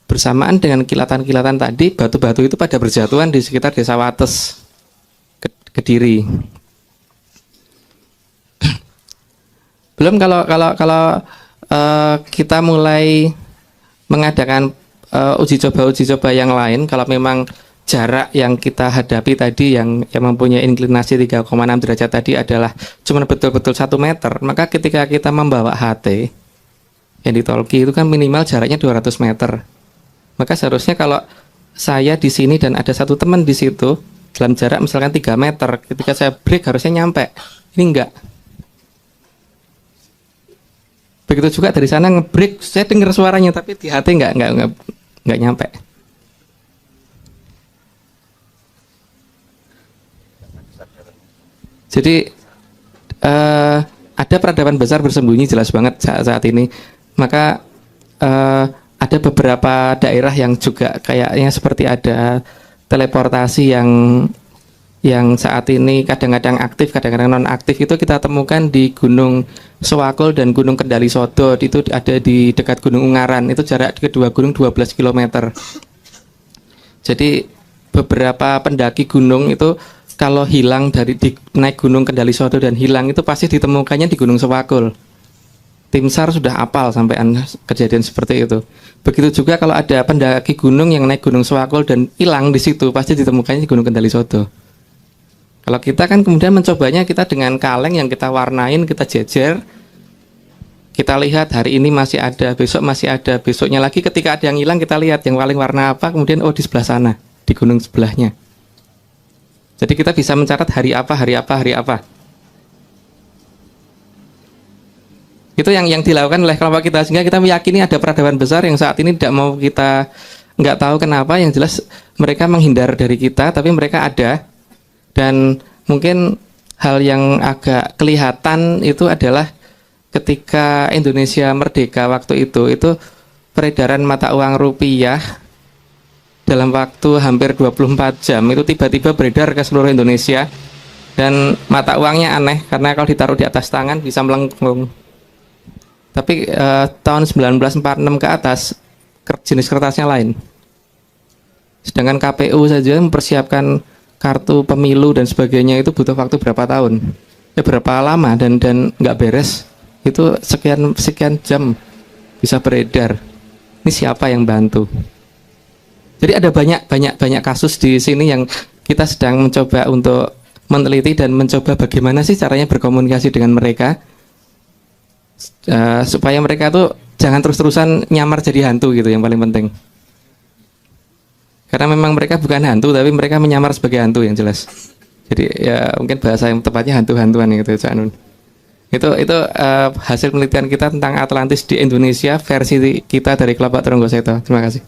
bersamaan dengan kilatan-kilatan tadi batu-batu itu pada berjatuhan di sekitar Desa Wates, Kediri. Belum kalau kita mulai mengadakan uji coba yang lain, kalau memang jarak yang kita hadapi tadi yang mempunyai inklinasi 3,6 derajat tadi adalah cuma betul-betul 1 meter, maka ketika kita membawa HT yang di Tolki itu kan minimal jaraknya 200 meter. Maka seharusnya kalau saya di sini dan ada satu teman di situ dalam jarak misalkan 3 meter, ketika saya break harusnya nyampe. Ini enggak. Begitu juga dari sana ngebreak, saya dengar suaranya tapi di HT enggak nyampe. Jadi ada peradaban besar bersembunyi jelas banget saat ini. Maka ada beberapa daerah yang juga kayaknya seperti ada teleportasi yang saat ini kadang-kadang aktif, kadang-kadang non aktif. Itu kita temukan di Gunung Sewakul dan Gunung Kendali Sodot. Itu ada di dekat Gunung Ungaran. Itu jarak kedua gunung 12 km. Jadi beberapa pendaki gunung itu kalau hilang naik Gunung Kendali Sodot dan hilang itu pasti ditemukannya di Gunung Sewakul. Tim SAR sudah apal sampai kejadian seperti itu. Begitu juga kalau ada pendaki gunung yang naik Gunung Sewakul dan hilang di situ, pasti ditemukannya di Gunung Kendali Sodot. Kalau kita kan kemudian mencobanya kita dengan kaleng yang kita warnain, kita jejer, kita lihat hari ini masih ada, besok masih ada, besoknya lagi ketika ada yang hilang kita lihat yang paling warna apa, kemudian oh di sebelah sana, di gunung sebelahnya. Jadi kita bisa mencatat hari apa. Itu yang dilakukan oleh kelompok kita, sehingga kita meyakini ada peradaban besar yang saat ini tidak mau kita, nggak tahu kenapa, yang jelas mereka menghindar dari kita, tapi mereka ada. Dan mungkin hal yang agak kelihatan itu adalah ketika Indonesia merdeka waktu itu peredaran mata uang rupiah dalam waktu hampir 24 jam itu tiba-tiba beredar ke seluruh Indonesia, dan mata uangnya aneh karena kalau ditaruh di atas tangan bisa melengkung. Tapi tahun 1946 ke atas jenis kertasnya lain. Sedangkan KPU saja mempersiapkan kartu pemilu dan sebagainya itu butuh waktu berapa tahun, berapa lama, dan nggak beres. Itu sekian jam bisa beredar. Ini siapa yang bantu? Jadi ada banyak kasus di sini yang kita sedang mencoba untuk meneliti dan mencoba bagaimana sih caranya berkomunikasi dengan mereka supaya mereka tuh jangan terus-terusan nyamar jadi hantu gitu, yang paling penting. Karena memang mereka bukan hantu tapi mereka menyamar sebagai hantu yang jelas. Jadi ya mungkin bahasa yang tepatnya hantu-hantuan gitu, Cak Nun. Itu hasil penelitian kita tentang Atlantis di Indonesia versi kita dari kelompok Tronggo Seto. Terima kasih.